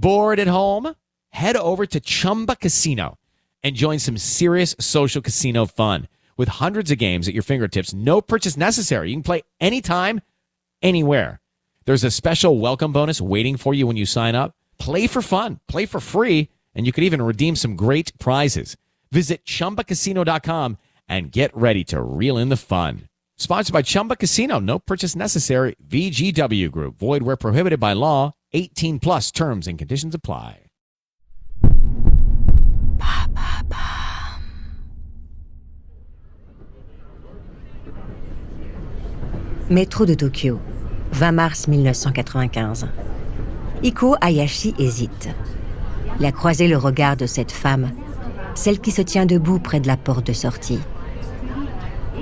Bored at home? Head over to Chumba Casino and join some serious social casino fun. With hundreds of games at your fingertips, no purchase necessary. You can play anytime, anywhere. There's a special welcome bonus waiting for you when you sign up. Play for fun, play for free, and you can even redeem some great prizes. Visit ChumbaCasino.com and get ready to reel in the fun. Sponsored by Chumba Casino. No purchase necessary. VGW Group. Void where prohibited by law. 18 plus terms and conditions apply. Métro de Tokyo, 20 mars 1995. Ikuo Hayashi hésite. Il a croisé le regard de cette femme, celle qui se tient debout près de la porte de sortie.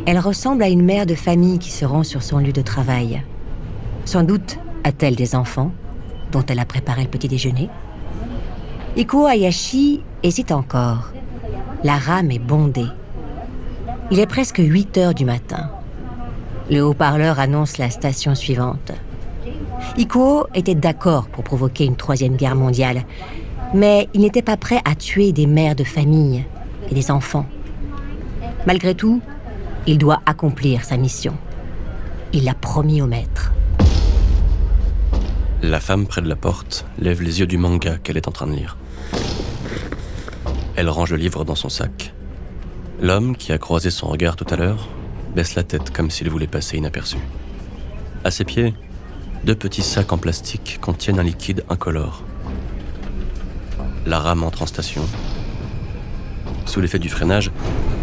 Elle ressemble à une mère de famille qui se rend sur son lieu de travail. Sans doute a-t-elle des enfants, dont elle a préparé le petit déjeuner. Ikuo Hayashi hésite encore. La rame est bondée. Il est presque 8 heures du matin. Le haut-parleur annonce la station suivante. Ikuo était d'accord pour provoquer une 3e guerre mondiale, mais il n'était pas prêt à tuer des mères de famille et des enfants. Malgré tout, il doit accomplir sa mission. Il l'a promis au maître. La femme près de la porte lève les yeux du manga qu'elle est en train de lire. Elle range le livre dans son sac. L'homme, qui a croisé son regard tout à l'heure, baisse la tête comme s'il voulait passer inaperçu. À ses pieds, 2 petits sacs en plastique contiennent un liquide incolore. La rame entre en station. Sous l'effet du freinage,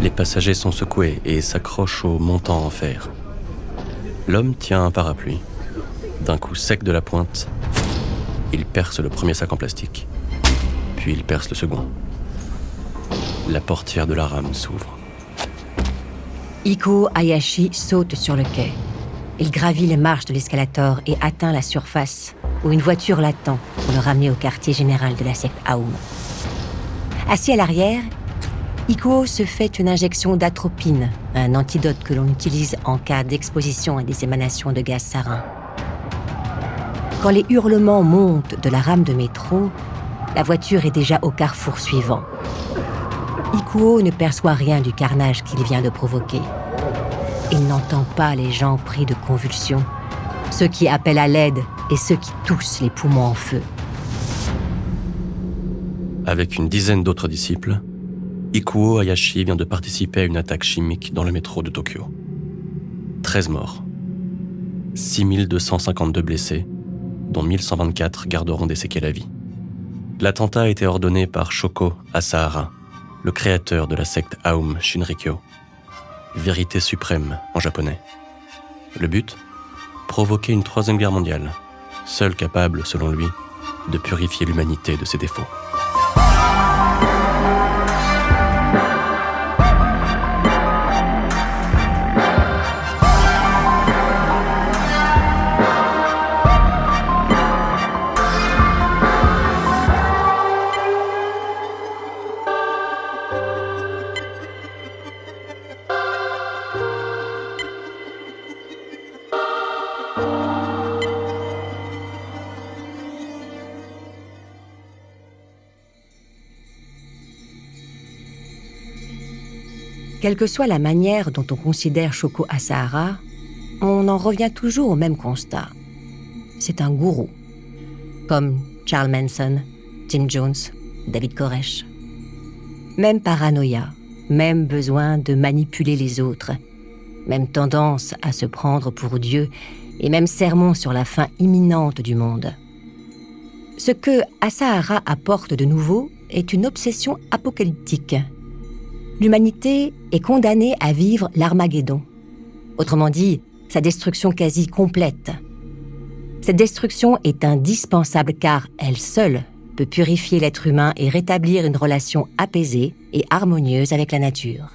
les passagers sont secoués et s'accrochent au montant en fer. L'homme tient un parapluie. D'un coup sec de la pointe, il perce le premier sac en plastique, puis il perce le second. La portière de la rame s'ouvre. Ikuo Hayashi saute sur le quai. Il gravit les marches de l'escalator et atteint la surface, où une voiture l'attend pour le ramener au quartier général de la secte Aum. Assis à l'arrière, Ikuo se fait une injection d'atropine, un antidote que l'on utilise en cas d'exposition à des émanations de gaz sarin. Quand les hurlements montent de la rame de métro, la voiture est déjà au carrefour suivant. Ikuo ne perçoit rien du carnage qu'il vient de provoquer. Il n'entend pas les gens pris de convulsions, ceux qui appellent à l'aide et ceux qui toussent les poumons en feu. Avec une dizaine d'autres disciples, Ikuo Hayashi vient de participer à une attaque chimique dans le métro de Tokyo. 13 morts, 6252 blessés, dont 1124 garderont des séquelles à vie. L'attentat a été ordonné par Shoko Asahara, le créateur de la secte Aum Shinrikyo, vérité suprême en japonais. Le but ? Provoquer une 3e guerre mondiale, seule capable, selon lui, de purifier l'humanité de ses défauts. Quelle que soit la manière dont on considère Shoko Asahara, on en revient toujours au même constat. C'est un gourou. Comme Charles Manson, Jim Jones, David Koresh. Même paranoïa, même besoin de manipuler les autres, même tendance à se prendre pour Dieu et même sermon sur la fin imminente du monde. Ce que Asahara apporte de nouveau est une obsession apocalyptique. L'humanité est condamnée à vivre l'Armageddon. Autrement dit, sa destruction quasi complète. Cette destruction est indispensable car elle seule peut purifier l'être humain et rétablir une relation apaisée et harmonieuse avec la nature.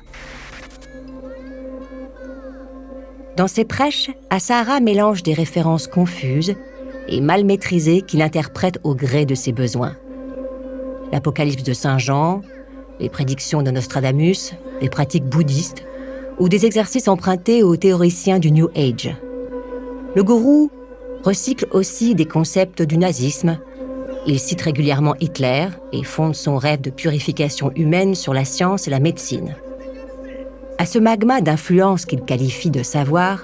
Dans ses prêches, Asahara mélange des références confuses et mal maîtrisées qu'il interprète au gré de ses besoins. L'Apocalypse de Saint Jean, les prédictions de Nostradamus, les pratiques bouddhistes ou des exercices empruntés aux théoriciens du New Age. Le gourou recycle aussi des concepts du nazisme Il cite régulièrement Hitler et fonde son rêve de purification humaine sur la science et la médecine. À ce magma d'influence qu'il qualifie de savoir,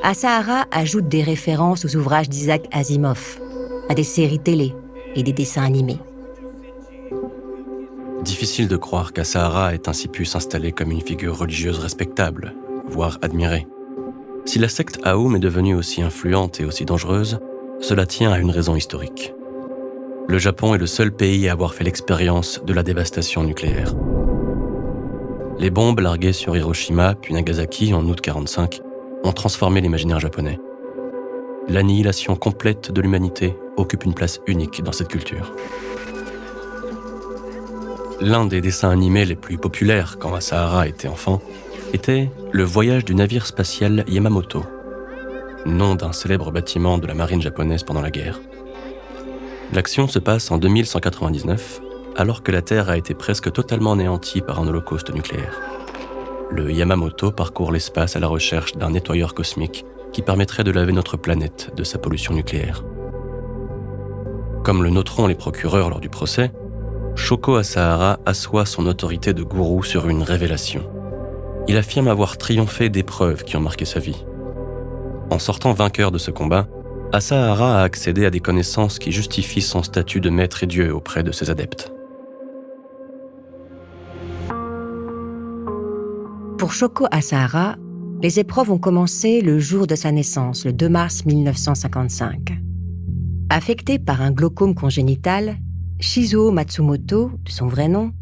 Asahara ajoute des références aux ouvrages d'Isaac Asimov, à des séries télé et des dessins animés. Difficile de croire qu'Asahara ait ainsi pu s'installer comme une figure religieuse respectable, voire admirée. Si la secte Aum est devenue aussi influente et aussi dangereuse, cela tient à une raison historique. Le Japon est le seul pays à avoir fait l'expérience de la dévastation nucléaire. Les bombes larguées sur Hiroshima puis Nagasaki en août 1945 ont transformé l'imaginaire japonais. L'annihilation complète de l'humanité occupe une place unique dans cette culture. L'un des dessins animés les plus populaires quand Asahara était enfant était Le voyage du navire spatial Yamamoto, nom d'un célèbre bâtiment de la marine japonaise pendant la guerre. L'action se passe en 2199, alors que la Terre a été presque totalement anéantie par un holocauste nucléaire. Le Yamamoto parcourt l'espace à la recherche d'un nettoyeur cosmique qui permettrait de laver notre planète de sa pollution nucléaire. Comme le noteront les procureurs lors du procès, Shoko Asahara assoit son autorité de gourou sur une révélation. Il affirme avoir triomphé d'épreuves qui ont marqué sa vie. En sortant vainqueur de ce combat, Asahara a accédé à des connaissances qui justifient son statut de maître et dieu auprès de ses adeptes. Pour Shoko Asahara, les épreuves ont commencé le jour de sa naissance, le 2 mars 1955. Affecté par un glaucome congénital, Shizuo Matsumoto, de son vrai nom,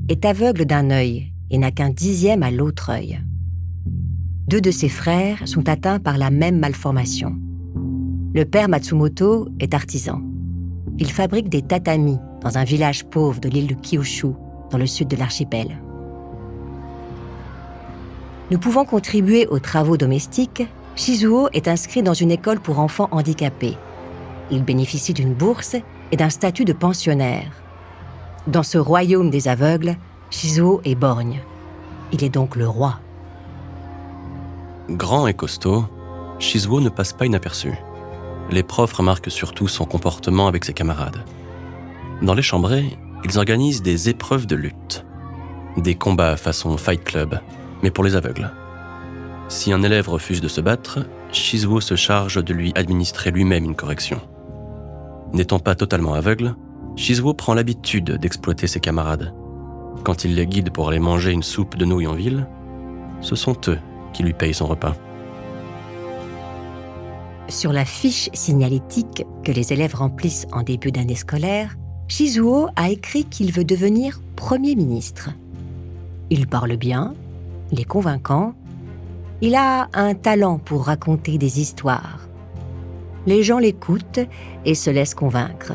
est aveugle d'un œil et n'a qu'un 10e à l'autre œil. 2 de ses frères sont atteints par la même malformation. Le père Matsumoto est artisan. Il fabrique des tatamis dans un village pauvre de l'île de Kyushu, dans le sud de l'archipel. Ne pouvant contribuer aux travaux domestiques, Shizuo est inscrit dans une école pour enfants handicapés. Il bénéficie d'une bourse et d'un statut de pensionnaire. Dans ce royaume des aveugles, Shizuo est borgne. Il est donc le roi. Grand et costaud, Shizuo ne passe pas inaperçu. Les profs remarquent surtout son comportement avec ses camarades. Dans les chambrées, ils organisent des épreuves de lutte. Des combats façon Fight Club, mais pour les aveugles. Si un élève refuse de se battre, Shizuo se charge de lui administrer lui-même une correction. N'étant pas totalement aveugle, Shizuo prend l'habitude d'exploiter ses camarades. Quand il les guide pour aller manger une soupe de nouilles en ville, ce sont eux qui lui payent son repas. Sur la fiche signalétique que les élèves remplissent en début d'année scolaire, Shizuo a écrit qu'il veut devenir Premier ministre. Il parle bien, il est convaincant, il a un talent pour raconter des histoires. Les gens l'écoutent et se laissent convaincre.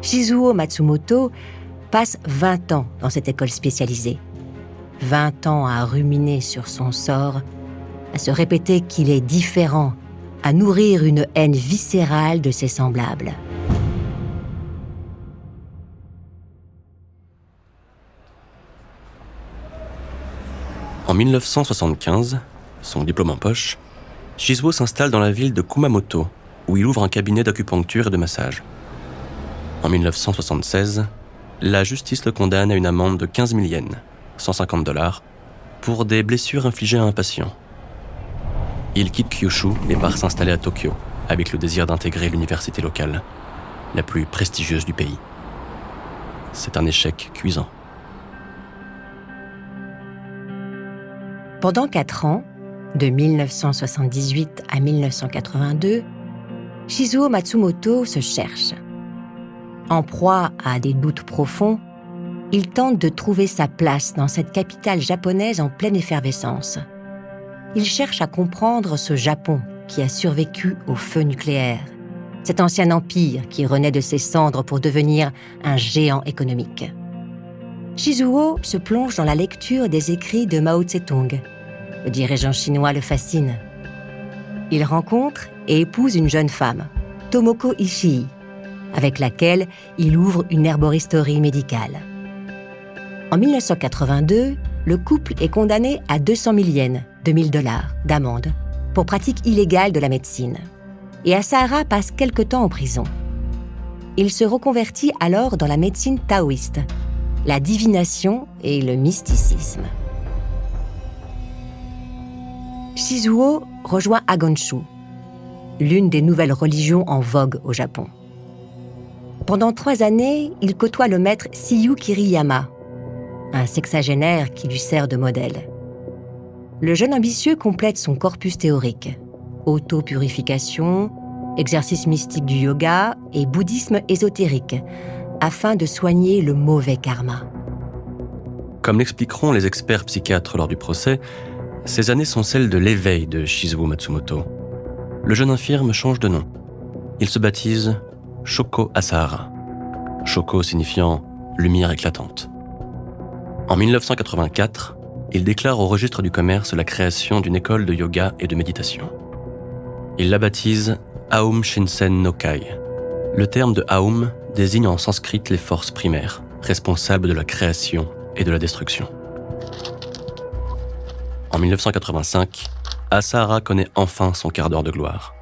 Shizuo Matsumoto passe 20 ans dans cette école spécialisée. 20 ans à ruminer sur son sort, à se répéter qu'il est différent, à nourrir une haine viscérale de ses semblables. En 1975, son diplôme en poche, Shizuo s'installe dans la ville de Kumamoto, où il ouvre un cabinet d'acupuncture et de massage. En 1976, la justice le condamne à une amende de 15 000 yens, 150 $, pour des blessures infligées à un patient. Il quitte Kyushu et part s'installer à Tokyo, avec le désir d'intégrer l'université locale, la plus prestigieuse du pays. C'est un échec cuisant. Pendant 4 ans, de 1978 à 1982, Shizuo Matsumoto se cherche. En proie à des doutes profonds, il tente de trouver sa place dans cette capitale japonaise en pleine effervescence. Il cherche à comprendre ce Japon qui a survécu au feu nucléaire, cet ancien empire qui renaît de ses cendres pour devenir un géant économique. Shizuo se plonge dans la lecture des écrits de Mao Tse-tung. Le dirigeant chinois le fascine. Il rencontre et épouse une jeune femme, Tomoko Ishii, avec laquelle il ouvre une herboristerie médicale. En 1982, le couple est condamné à 200 000 yens, 2 000 $, d'amende, pour pratique illégale de la médecine. Et Asahara passe quelque temps en prison. il se reconvertit alors dans la médecine taoïste, la divination et le mysticisme. Shizuo rejoint Agonshu, l'une des nouvelles religions en vogue au Japon. Pendant 3 années, il côtoie le maître Shiyu Kiriyama, un sexagénaire qui lui sert de modèle. Le jeune ambitieux complète son corpus théorique, auto-purification, exercice mystique du yoga et bouddhisme ésotérique, afin de soigner le mauvais karma. Comme l'expliqueront les experts psychiatres lors du procès, ces années sont celles de l'éveil de Shizuo Matsumoto. Le jeune infirme change de nom. Il se baptise Shoko Asahara. Shoko signifiant « lumière éclatante ». En 1984, il déclare au registre du commerce la création d'une école de yoga et de méditation. Il la baptise Aum Shinsen no Kai. Le terme de Aum désigne en sanskrit les forces primaires, responsables de la création et de la destruction. En 1985, Asahara connaît enfin son quart d'heure de gloire.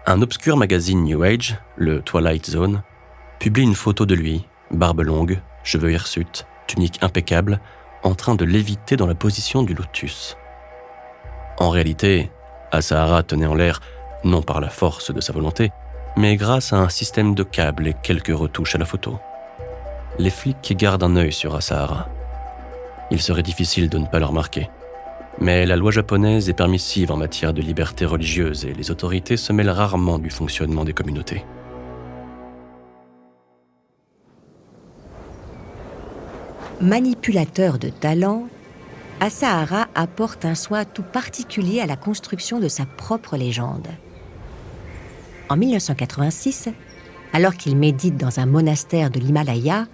Un obscur magazine New Age, le Twilight Zone, publie une photo de lui, barbe longue, cheveux hirsutes, tunique impeccable, en train de léviter dans la position du lotus. En réalité, Asahara tenait en l'air, non par la force de sa volonté, mais grâce à un système de câbles et quelques retouches à la photo. Les flics gardent un œil sur Asahara. Il serait difficile de ne pas le remarquer. Mais la loi japonaise est permissive en matière de liberté religieuse et les autorités se mêlent rarement du fonctionnement des communautés. Manipulateur de talent, Asahara apporte un soin tout particulier à la construction de sa propre légende. En 1986, alors qu'il médite dans un monastère de l'Himalaya,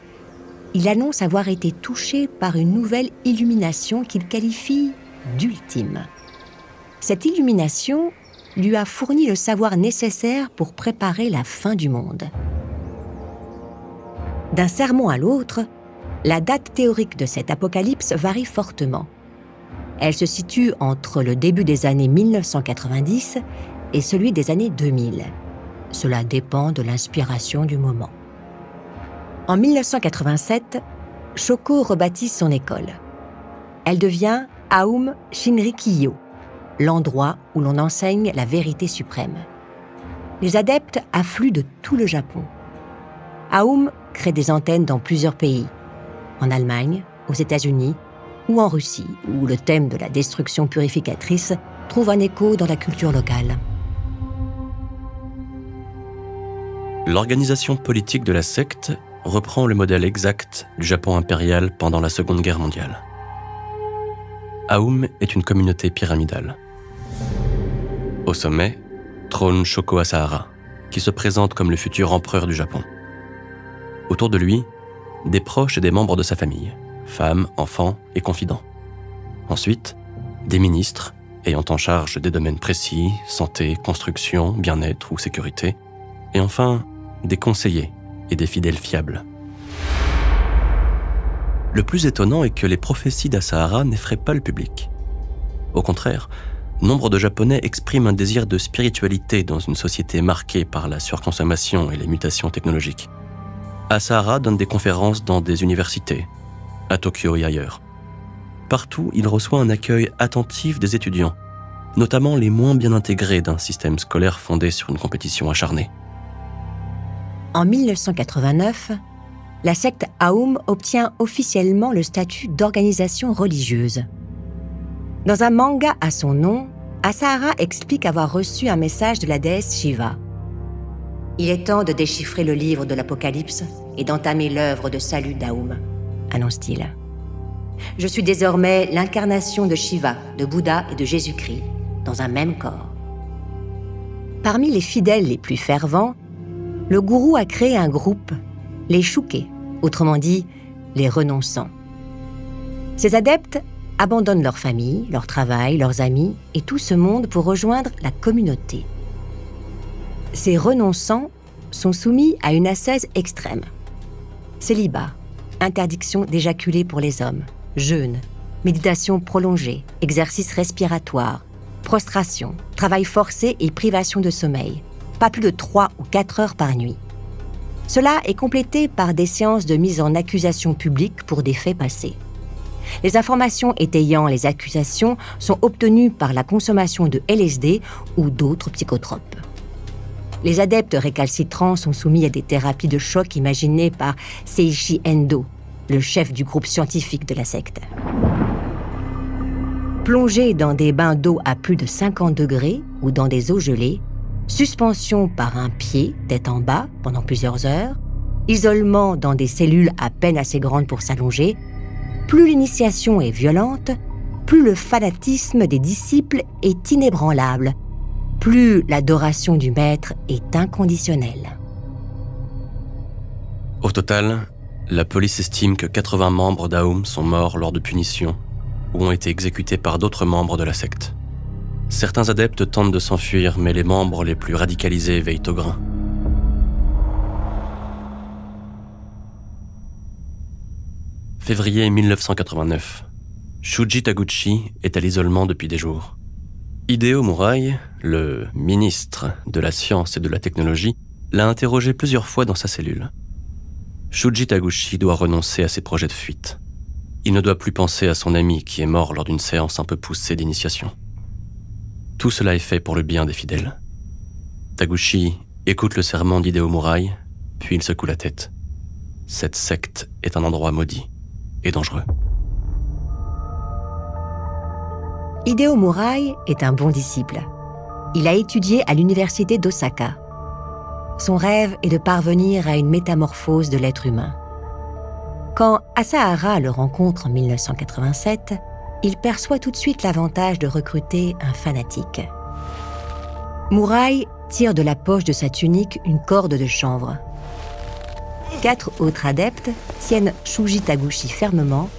il annonce avoir été touché par une nouvelle illumination qu'il qualifie d'ultime. Cette illumination lui a fourni le savoir nécessaire pour préparer la fin du monde. D'un sermon à l'autre, la date théorique de cet apocalypse varie fortement. Elle se situe entre le début des années 1990 et celui des années 2000. Cela dépend de l'inspiration du moment. En 1987, Shoko rebaptise son école. Elle devient Aum Shinrikyo, l'endroit où l'on enseigne la vérité suprême. Les adeptes affluent de tout le Japon. Aum crée des antennes dans plusieurs pays, en Allemagne, aux États-Unis ou en Russie, où le thème de la destruction purificatrice trouve un écho dans la culture locale. L'organisation politique de la secte reprend le modèle exact du Japon impérial pendant la Seconde Guerre mondiale. Aum est une communauté pyramidale. Au sommet, trône Shoko Asahara, qui se présente comme le futur empereur du Japon. Autour de lui, des proches et des membres de sa famille, femmes, enfants et confidents. Ensuite, des ministres ayant en charge des domaines précis, santé, construction, bien-être ou sécurité, et enfin, des conseillers et des fidèles fiables. Le plus étonnant est que les prophéties d'Asahara n'effraient pas le public. Au contraire, nombre de Japonais expriment un désir de spiritualité dans une société marquée par la surconsommation et les mutations technologiques. Asahara donne des conférences dans des universités, à Tokyo et ailleurs. Partout, il reçoit un accueil attentif des étudiants, notamment les moins bien intégrés d'un système scolaire fondé sur une compétition acharnée. En 1989, la secte Aum obtient officiellement le statut d'organisation religieuse. Dans un manga à son nom, Asahara explique avoir reçu un message de la déesse Shiva. « Il est temps de déchiffrer le livre de l'Apocalypse et d'entamer l'œuvre de salut d'Aum », annonce-t-il. « Je suis désormais l'incarnation de Shiva, de Bouddha et de Jésus-Christ, dans un même corps. » Parmi les fidèles les plus fervents, le gourou a créé un groupe, les Shuke, autrement dit, les renonçants. Ces adeptes abandonnent leur famille, leur travail, leurs amis et tout ce monde pour rejoindre la communauté. Ces renonçants sont soumis à une ascèse extrême. Célibat, interdiction d'éjaculer pour les hommes, jeûne, méditation prolongée, exercice respiratoire, prostration, travail forcé et privation de sommeil. Pas plus de 3 ou 4 heures par nuit. Cela est complété par des séances de mise en accusation publique pour des faits passés. Les informations étayant les accusations sont obtenues par la consommation de LSD ou d'autres psychotropes. Les adeptes récalcitrants sont soumis à des thérapies de choc imaginées par Seiichi Endo, le chef du groupe scientifique de la secte. Plongés dans des bains d'eau à plus de 50 degrés ou dans des eaux gelées, suspension par un pied, tête en bas, pendant plusieurs heures, isolement dans des cellules à peine assez grandes pour s'allonger, plus l'initiation est violente, plus le fanatisme des disciples est inébranlable, plus l'adoration du maître est inconditionnelle. Au total, la police estime que 80 membres d'Aum sont morts lors de punitions ou ont été exécutés par d'autres membres de la secte. Certains adeptes tentent de s'enfuir, mais les membres les plus radicalisés veillent au grain. Février 1989. Shuji Taguchi est à l'isolement depuis des jours. Hideo Murai, le ministre de la Science et de la Technologie, l'a interrogé plusieurs fois dans sa cellule. Shuji Taguchi doit renoncer à ses projets de fuite. Il ne doit plus penser à son ami qui est mort lors d'une séance un peu poussée d'initiation. Tout cela est fait pour le bien des fidèles. Taguchi écoute le sermon d'Hideo Murai, puis il secoue la tête. Cette secte est un endroit maudit et dangereux. Hideo Murai est un bon disciple. Il a étudié à l'université d'Osaka. Son rêve est de parvenir à une métamorphose de l'être humain. Quand Asahara le rencontre en 1987, il perçoit tout de suite l'avantage de recruter un fanatique. Murai tire de la poche de sa tunique une corde de chanvre. 4 autres adeptes tiennent Shuji Taguchi fermement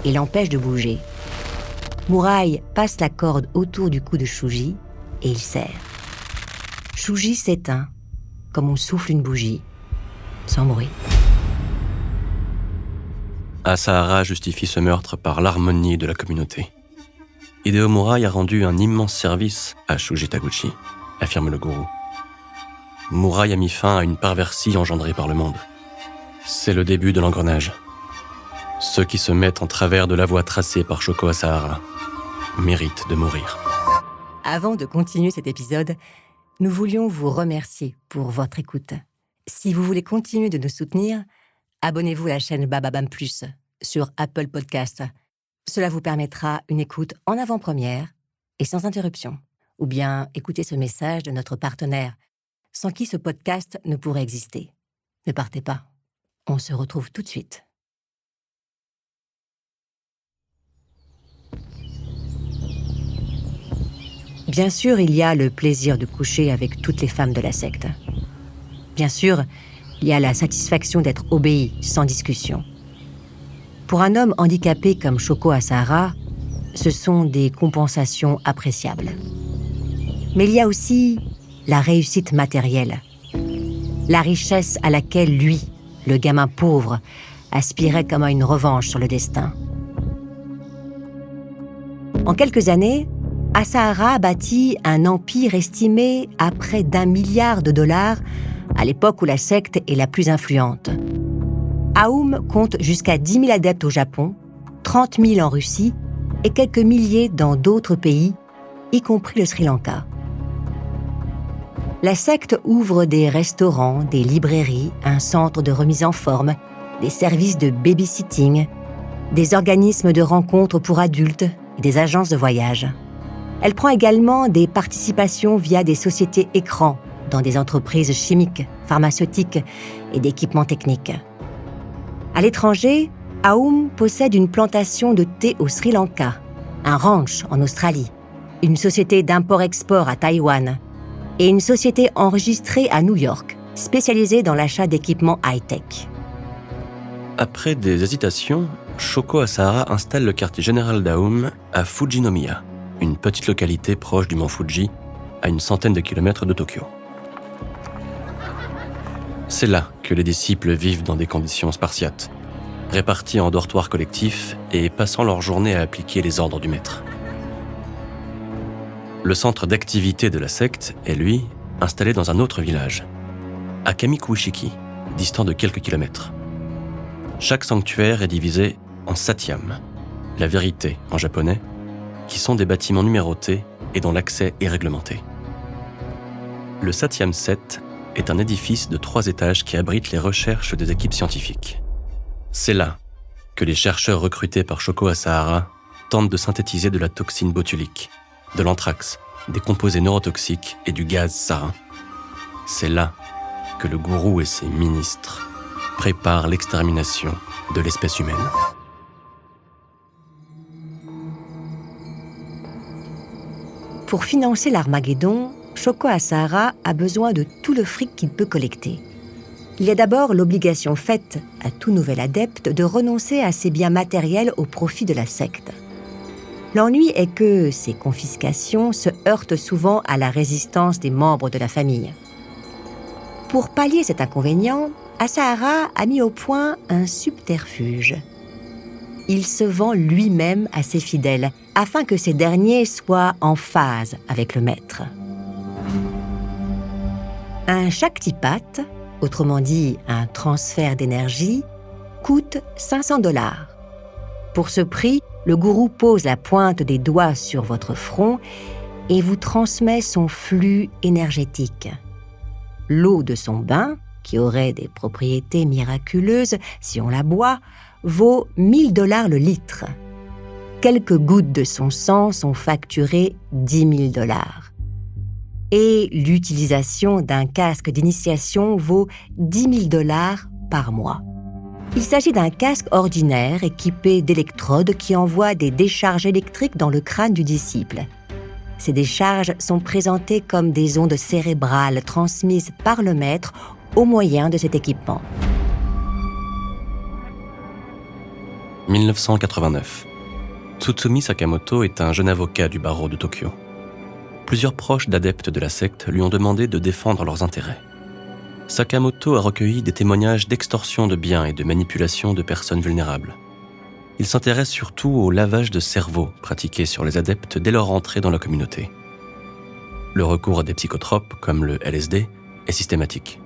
et l'empêchent de bouger. Murai passe la corde autour du cou de Shuji et il serre. Shuji s'éteint, comme on souffle une bougie, sans bruit. Asahara justifie ce meurtre par l'harmonie de la communauté. Hideo Murai a rendu un immense service à Shuji Taguchi, affirme le gourou. Murai a mis fin à une perversie engendrée par le monde. C'est le début de l'engrenage. Ceux qui se mettent en travers de la voie tracée par Shoko Asahara méritent de mourir. Avant de continuer cet épisode, nous voulions vous remercier pour votre écoute. Si vous voulez continuer de nous soutenir, abonnez-vous à la chaîne Bababam Plus sur Apple Podcasts. Cela vous permettra une écoute en avant-première et sans interruption. Ou bien écoutez ce message de notre partenaire, sans qui ce podcast ne pourrait exister. Ne partez pas. On se retrouve tout de suite. Bien sûr, il y a le plaisir de coucher avec toutes les femmes de la secte. Bien sûr, il y a la satisfaction d'être obéi sans discussion. Pour un homme handicapé comme Shoko Asahara, ce sont des compensations appréciables. Mais il y a aussi la réussite matérielle, la richesse à laquelle lui, le gamin pauvre, aspirait comme à une revanche sur le destin. En quelques années, Asahara bâtit un empire estimé à près d'1 milliard de dollars à l'époque où la secte est la plus influente. Aum compte jusqu'à 10 000 adeptes au Japon, 30 000 en Russie et quelques milliers dans d'autres pays, y compris le Sri Lanka. La secte ouvre des restaurants, des librairies, un centre de remise en forme, des services de babysitting, des organismes de rencontres pour adultes et des agences de voyage. Elle prend également des participations via des sociétés écrans dans des entreprises chimiques, pharmaceutiques et d'équipements techniques. À l'étranger, Aum possède une plantation de thé au Sri Lanka, un ranch en Australie, une société d'import-export à Taïwan et une société enregistrée à New York, spécialisée dans l'achat d'équipements high-tech. Après des hésitations, Shoko Asahara installe le quartier général d'Aum à Fujinomiya, une petite localité proche du mont Fuji, à une centaine de kilomètres de Tokyo. C'est là que les disciples vivent dans des conditions spartiates, répartis en dortoirs collectifs et passant leur journée à appliquer les ordres du maître. Le centre d'activité de la secte est, lui, installé dans un autre village, à Kamikushiki, distants de quelques kilomètres. Chaque sanctuaire est divisé en satyam, la vérité en japonais, qui sont des bâtiments numérotés et dont l'accès est réglementé. Le Satyam 7 est un édifice de 3 étages qui abrite les recherches des équipes scientifiques. C'est là que les chercheurs recrutés par Shoko Asahara tentent de synthétiser de la toxine botulique, de l'anthrax, des composés neurotoxiques et du gaz sarin. C'est là que le gourou et ses ministres préparent l'extermination de l'espèce humaine. Pour financer l'Armageddon, Shoko Asahara a besoin de tout le fric qu'il peut collecter. Il y a d'abord l'obligation faite à tout nouvel adepte de renoncer à ses biens matériels au profit de la secte. L'ennui est que ces confiscations se heurtent souvent à la résistance des membres de la famille. Pour pallier cet inconvénient, Asahara a mis au point un subterfuge. Il se vend lui-même à ses fidèles, afin que ces derniers soient en phase avec le maître. Un Shaktipat, autrement dit un transfert d'énergie, coûte $500. Pour ce prix, le gourou pose la pointe des doigts sur votre front et vous transmet son flux énergétique. L'eau de son bain, qui aurait des propriétés miraculeuses si on la boit, vaut $1000 le litre. Quelques gouttes de son sang sont facturées $10 000. Et l'utilisation d'un casque d'initiation vaut $10 000 par mois. Il s'agit d'un casque ordinaire équipé d'électrodes qui envoient des décharges électriques dans le crâne du disciple. Ces décharges sont présentées comme des ondes cérébrales transmises par le maître au moyen de cet équipement. 1989. Tsutsumi Sakamoto est un jeune avocat du barreau de Tokyo. Plusieurs proches d'adeptes de la secte lui ont demandé de défendre leurs intérêts. Sakamoto a recueilli des témoignages d'extorsion de biens et de manipulation de personnes vulnérables. Il s'intéresse surtout au lavage de cerveau pratiqué sur les adeptes dès leur entrée dans la communauté. Le recours à des psychotropes, comme le LSD, est systématique.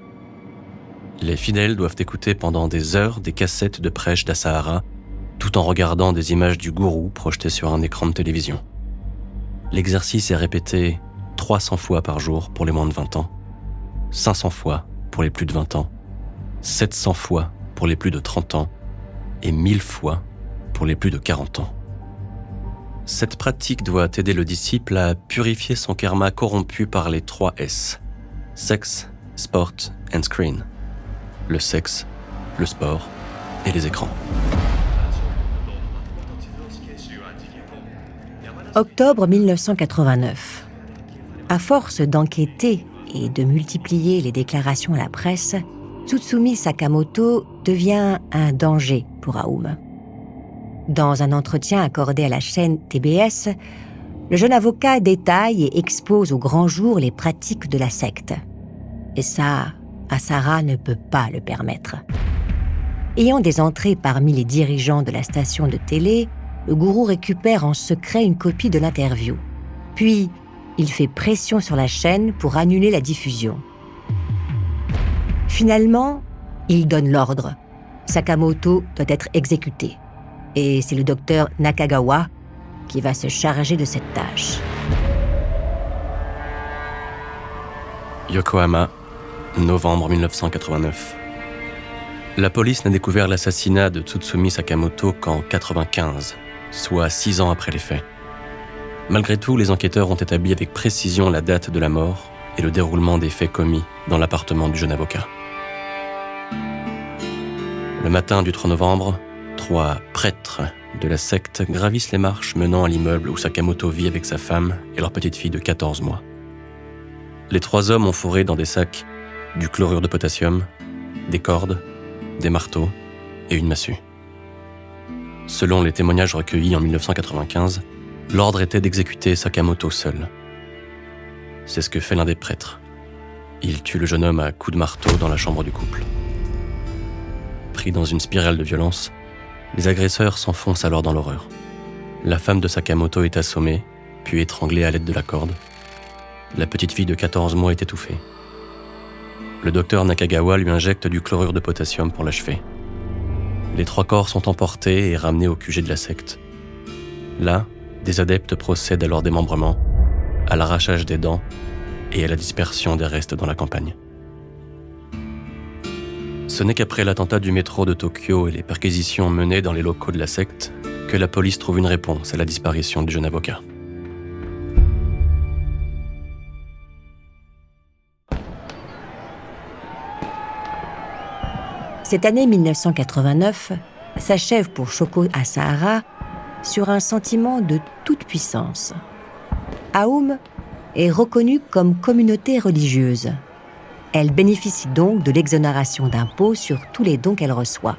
Les fidèles doivent écouter pendant des heures des cassettes de prêches d'Asahara, tout en regardant des images du gourou projetées sur un écran de télévision. L'exercice est répété 300 fois par jour pour les moins de 20 ans, 500 fois pour les plus de 20 ans, 700 fois pour les plus de 30 ans et 1000 fois pour les plus de 40 ans. Cette pratique doit aider le disciple à purifier son karma corrompu par les 3 S. Sex, sport and screen. Le sexe, le sport et les écrans. Octobre 1989. À force d'enquêter et de multiplier les déclarations à la presse, Tsutsumi Sakamoto devient un danger pour Aum. Dans un entretien accordé à la chaîne TBS, le jeune avocat détaille et expose au grand jour les pratiques de la secte. Et ça, Asahara ne peut pas le permettre. Ayant des entrées parmi les dirigeants de la station de télé, le gourou récupère en secret une copie de l'interview. Puis, il fait pression sur la chaîne pour annuler la diffusion. Finalement, il donne l'ordre. Sakamoto doit être exécuté. Et c'est le docteur Nakagawa qui va se charger de cette tâche. Yokohama, novembre 1989. La police n'a découvert l'assassinat de Tsutsumi Sakamoto qu'en 1995, soit 6 ans après les faits. Malgré tout, les enquêteurs ont établi avec précision la date de la mort et le déroulement des faits commis dans l'appartement du jeune avocat. Le matin du 3 novembre, 3 prêtres de la secte gravissent les marches menant à l'immeuble où Sakamoto vit avec sa femme et leur petite fille de 14 mois. Les 3 hommes ont fourré dans des sacs du chlorure de potassium, des cordes, des marteaux et une massue. Selon les témoignages recueillis en 1995, l'ordre était d'exécuter Sakamoto seul. C'est ce que fait l'un des prêtres. Il tue le jeune homme à coups de marteau dans la chambre du couple. Pris dans une spirale de violence, les agresseurs s'enfoncent alors dans l'horreur. La femme de Sakamoto est assommée, puis étranglée à l'aide de la corde. La petite fille de 14 mois est étouffée. Le docteur Nakagawa lui injecte du chlorure de potassium pour l'achever. Les 3 corps sont emportés et ramenés au QG de la secte. Là, des adeptes procèdent à leur démembrement, à l'arrachage des dents et à la dispersion des restes dans la campagne. Ce n'est qu'après l'attentat du métro de Tokyo et les perquisitions menées dans les locaux de la secte que la police trouve une réponse à la disparition du jeune avocat. Cette année 1989 s'achève pour Shoko Asahara sur un sentiment de toute puissance. Aum est reconnue comme communauté religieuse. Elle bénéficie donc de l'exonération d'impôts sur tous les dons qu'elle reçoit.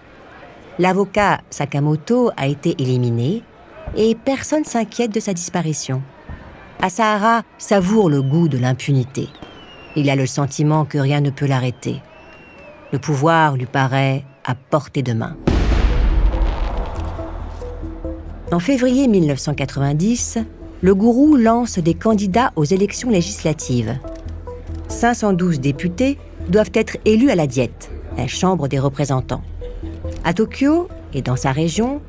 L'avocat Sakamoto a été éliminé et personne s'inquiète de sa disparition. Asahara savoure le goût de l'impunité. Il a le sentiment que rien ne peut l'arrêter. Le pouvoir lui paraît à portée de main. En février 1990, le gourou lance des candidats aux élections législatives. 512 députés doivent être élus à la Diète, la Chambre des représentants. À Tokyo et dans sa région,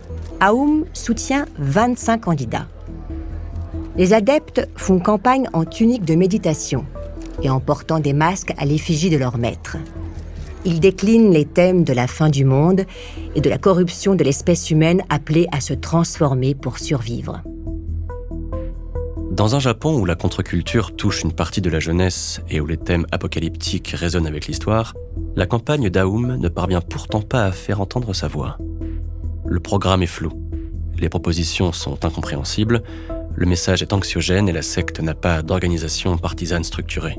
Aum soutient 25 candidats. Les adeptes font campagne en tunique de méditation et en portant des masques à l'effigie de leur maître. Ils déclinent les thèmes de la fin du monde et de la corruption de l'espèce humaine appelée à se transformer pour survivre. Dans un Japon où la contre-culture touche une partie de la jeunesse et où les thèmes apocalyptiques résonnent avec l'histoire, la campagne d'Aum ne parvient pourtant pas à faire entendre sa voix. Le programme est flou, les propositions sont incompréhensibles, le message est anxiogène et la secte n'a pas d'organisation partisane structurée.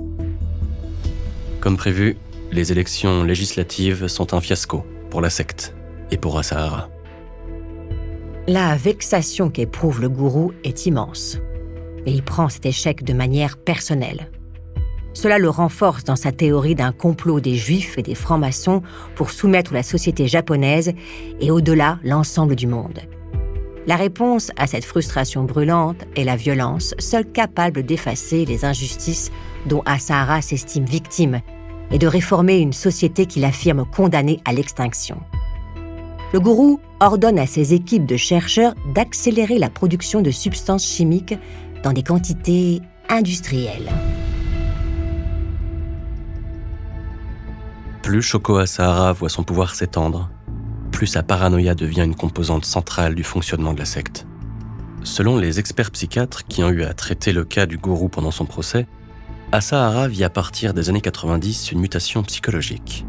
Comme prévu, les élections législatives sont un fiasco pour la secte et pour Asahara. La vexation qu'éprouve le gourou est immense. Et il prend cet échec de manière personnelle. Cela le renforce dans sa théorie d'un complot des Juifs et des francs-maçons pour soumettre la société japonaise et au-delà l'ensemble du monde. La réponse à cette frustration brûlante est la violence, seule capable d'effacer les injustices dont Asahara s'estime victime et de réformer une société qu'il affirme condamnée à l'extinction. Le gourou ordonne à ses équipes de chercheurs d'accélérer la production de substances chimiques dans des quantités industrielles. Plus Shoko Asahara voit son pouvoir s'étendre, plus sa paranoïa devient une composante centrale du fonctionnement de la secte. Selon les experts psychiatres qui ont eu à traiter le cas du gourou pendant son procès, Asahara vit à partir des années 90 une mutation psychologique.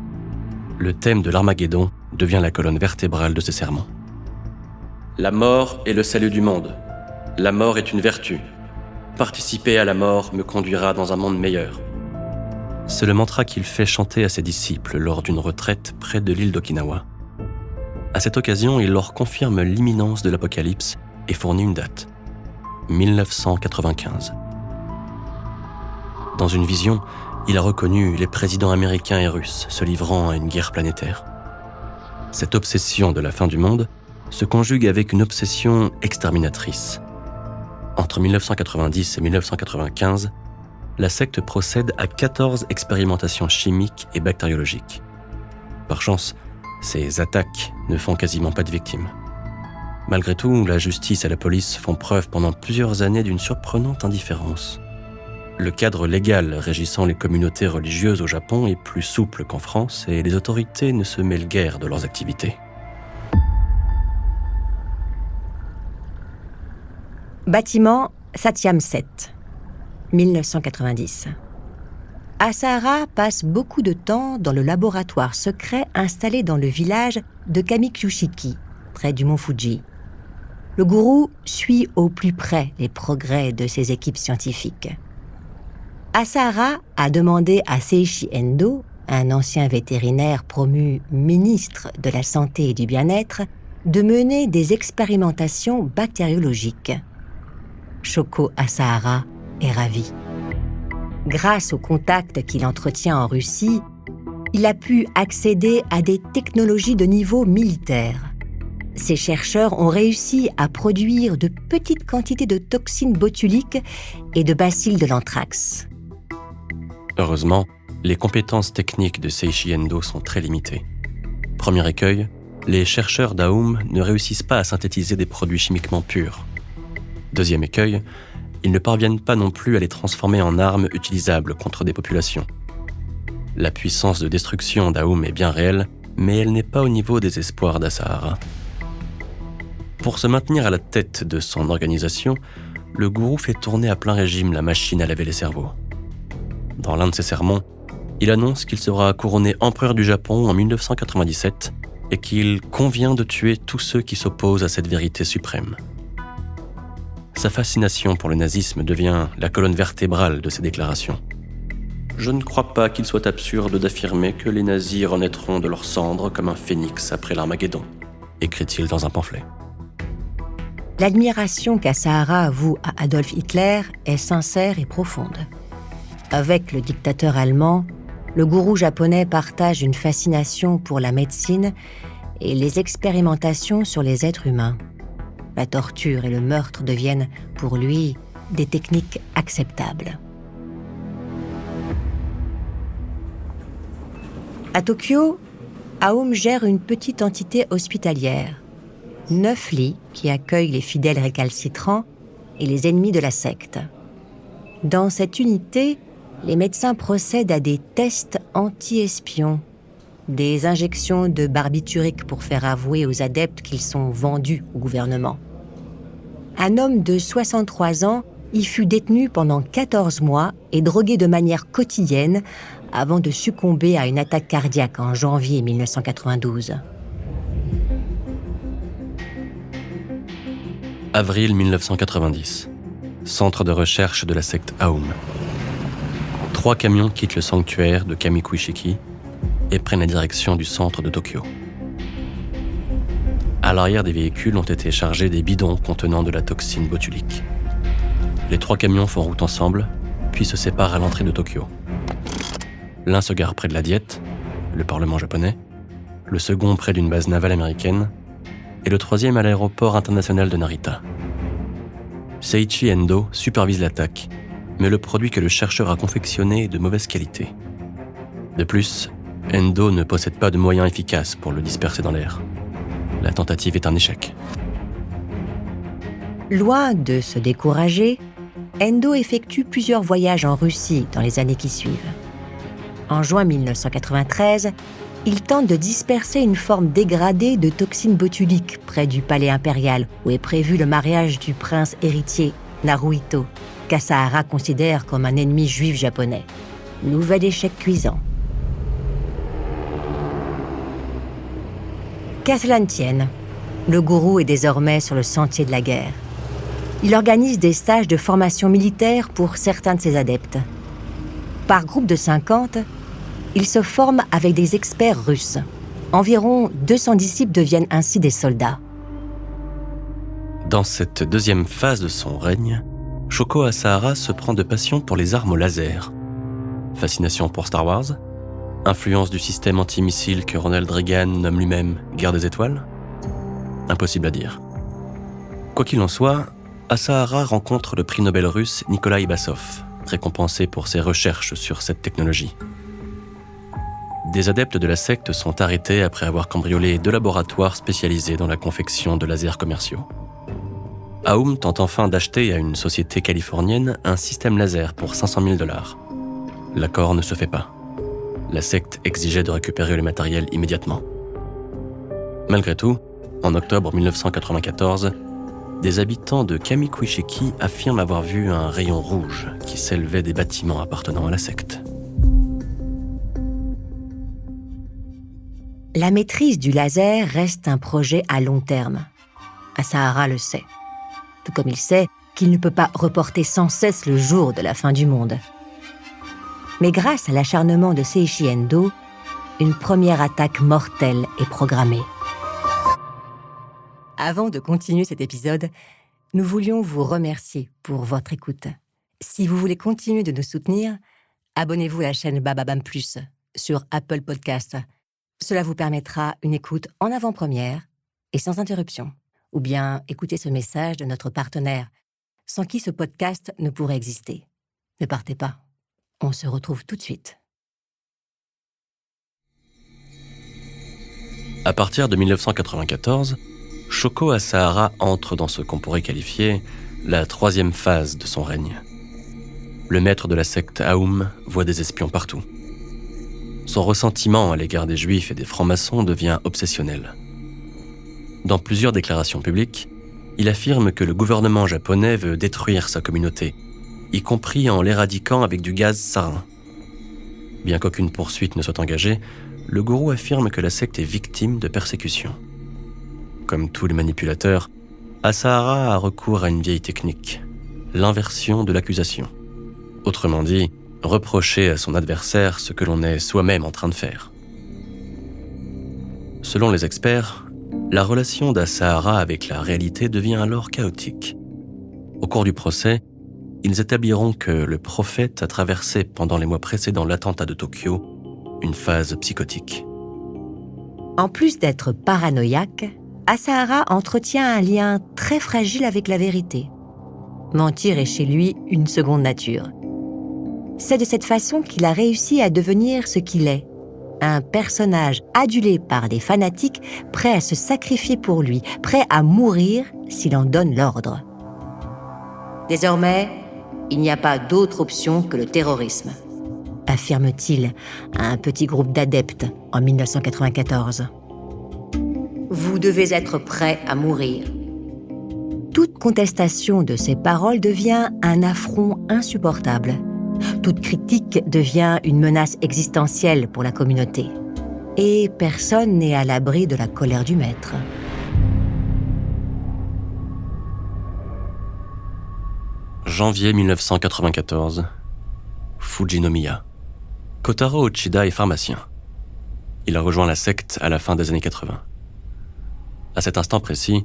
Le thème de l'Armageddon devient la colonne vertébrale de ses sermons. La mort est le salut du monde. La mort est une vertu. Participer à la mort me conduira dans un monde meilleur. C'est le mantra qu'il fait chanter à ses disciples lors d'une retraite près de l'île d'Okinawa. À cette occasion, il leur confirme l'imminence de l'apocalypse et fournit une date, 1995. Dans une vision, il a reconnu les présidents américains et russes se livrant à une guerre planétaire. Cette obsession de la fin du monde se conjugue avec une obsession exterminatrice. Entre 1990 et 1995, la secte procède à 14 expérimentations chimiques et bactériologiques. Par chance, ces attaques ne font quasiment pas de victimes. Malgré tout, la justice et la police font preuve pendant plusieurs années d'une surprenante indifférence. Le cadre légal régissant les communautés religieuses au Japon est plus souple qu'en France et les autorités ne se mêlent guère de leurs activités. Bâtiment Satyam 7, 1990. Asahara passe beaucoup de temps dans le laboratoire secret installé dans le village de Kamikyushiki, près du mont Fuji. Le gourou suit au plus près les progrès de ses équipes scientifiques. Asahara a demandé à Seiichi Endo, un ancien vétérinaire promu ministre de la Santé et du Bien-être, de mener des expérimentations bactériologiques. Shoko Asahara est ravi. Grâce aux contacts qu'il entretient en Russie, il a pu accéder à des technologies de niveau militaire. Ces chercheurs ont réussi à produire de petites quantités de toxines botuliques et de bacilles de l'anthrax. Heureusement, Les compétences techniques de Seiichi Endo sont très limitées. Premier écueil, les chercheurs d'Aum ne réussissent pas à synthétiser des produits chimiquement purs. Deuxième écueil, ils ne parviennent pas non plus à les transformer en armes utilisables contre des populations. La puissance de destruction d'Aum est bien réelle, mais elle n'est pas au niveau des espoirs d'Asahara. Pour se maintenir à la tête de son organisation, le gourou fait tourner à plein régime la machine à laver les cerveaux. Dans l'un de ses sermons, il annonce qu'il sera couronné empereur du Japon en 1997 et qu'il convient de tuer tous ceux qui s'opposent à cette vérité suprême. Sa fascination pour le nazisme devient la colonne vertébrale de ses déclarations. « Je ne crois pas qu'il soit absurde d'affirmer que les nazis renaîtront de leurs cendres comme un phénix après l'Armageddon », écrit-il dans un pamphlet. L'admiration qu'Asahara avoue à Adolf Hitler est sincère et profonde. Avec le dictateur allemand, le gourou japonais partage une fascination pour la médecine et les expérimentations sur les êtres humains. La torture et le meurtre deviennent, pour lui, des techniques acceptables. À Tokyo, Aum gère une petite entité hospitalière. 9 lits qui accueillent les fidèles récalcitrants et les ennemis de la secte. Dans cette unité, les médecins procèdent à des tests anti-espions, des injections de barbiturique pour faire avouer aux adeptes qu'ils sont vendus au gouvernement. Un homme de 63 ans y fut détenu pendant 14 mois et drogué de manière quotidienne avant de succomber à une attaque cardiaque en janvier 1992. Avril 1990. Centre de recherche de la secte Aum. 3 camions quittent le sanctuaire de Kamikuishiki et prennent la direction du centre de Tokyo. À l'arrière des véhicules ont été chargés des bidons contenant de la toxine botulique. Les 3 camions font route ensemble, puis se séparent à l'entrée de Tokyo. L'un se gare près de la Diète, le parlement japonais, le second près d'une base navale américaine, et le troisième à l'aéroport international de Narita. Seiichi Endo supervise l'attaque, mais le produit que le chercheur a confectionné est de mauvaise qualité. De plus, Endo ne possède pas de moyens efficaces pour le disperser dans l'air. La tentative est un échec. Loin de se décourager, Endo effectue plusieurs voyages en Russie dans les années qui suivent. En juin 1993, il tente de disperser une forme dégradée de toxine botulique près du palais impérial où est prévu le mariage du prince héritier, Naruhito, qu'Asahara considère comme un ennemi juif japonais. Nouvel échec cuisant. Qu'à cela ne tienne, le gourou est désormais sur le sentier de la guerre. Il organise des stages de formation militaire pour certains de ses adeptes. Par groupe de 50, il se forme avec des experts russes. Environ 200 disciples deviennent ainsi des soldats. Dans cette deuxième phase de son règne, Shoko Asahara se prend de passion pour les armes au laser. Fascination pour Star Wars ? Influence du système antimissile que Ronald Reagan nomme lui-même « Guerre des étoiles » ? Impossible à dire. Quoi qu'il en soit, Asahara rencontre le prix Nobel russe Nikolai Bassov, récompensé pour ses recherches sur cette technologie. Des adeptes de la secte sont arrêtés après avoir cambriolé 2 laboratoires spécialisés dans la confection de lasers commerciaux. Aum tente enfin d'acheter à une société californienne un système laser pour 500 000 $. L'accord ne se fait pas. La secte exigeait de récupérer le matériel immédiatement. Malgré tout, en octobre 1994, des habitants de Kamikuishiki affirment avoir vu un rayon rouge qui s'élevait des bâtiments appartenant à la secte. La maîtrise du laser reste un projet à long terme. Asahara le sait. Tout comme il sait qu'il ne peut pas reporter sans cesse le jour de la fin du monde. Mais grâce à l'acharnement de Seiichi Endo, une première attaque mortelle est programmée. Avant de continuer cet épisode, nous voulions vous remercier pour votre écoute. Si vous voulez continuer de nous soutenir, abonnez-vous à la chaîne Bababam Plus sur Apple Podcasts. Cela vous permettra une écoute en avant-première et sans interruption. Ou bien écoutez ce message de notre partenaire, sans qui ce podcast ne pourrait exister. Ne partez pas. On se retrouve tout de suite. À partir de 1994, Shoko Asahara entre dans ce qu'on pourrait qualifier la troisième phase de son règne. Le maître de la secte Aum voit des espions partout. Son ressentiment à l'égard des Juifs et des francs-maçons devient obsessionnel. Dans plusieurs déclarations publiques, il affirme que le gouvernement japonais veut détruire sa communauté, y compris en l'éradiquant avec du gaz sarin. Bien qu'aucune poursuite ne soit engagée, le gourou affirme que la secte est victime de persécutions. Comme tous les manipulateurs, Asahara a recours à une vieille technique, l'inversion de l'accusation. Autrement dit, reprocher à son adversaire ce que l'on est soi-même en train de faire. Selon les experts, la relation d'Asahara avec la réalité devient alors chaotique. Au cours du procès, ils établiront que le prophète a traversé pendant les mois précédant l'attentat de Tokyo une phase psychotique. En plus d'être paranoïaque, Asahara entretient un lien très fragile avec la vérité. Mentir est chez lui une seconde nature. C'est de cette façon qu'il a réussi à devenir ce qu'il est, un personnage adulé par des fanatiques prêts à se sacrifier pour lui, prêts à mourir s'il en donne l'ordre. Désormais, il n'y a pas d'autre option que le terrorisme, affirme-t-il à un petit groupe d'adeptes en 1994. Vous devez être prêt à mourir. Toute contestation de ces paroles devient un affront insupportable. Toute critique devient une menace existentielle pour la communauté. Et personne n'est à l'abri de la colère du maître. Janvier 1994, Fujinomiya. Kotaro Uchida est pharmacien. Il a rejoint la secte à la fin des années 80. À cet instant précis,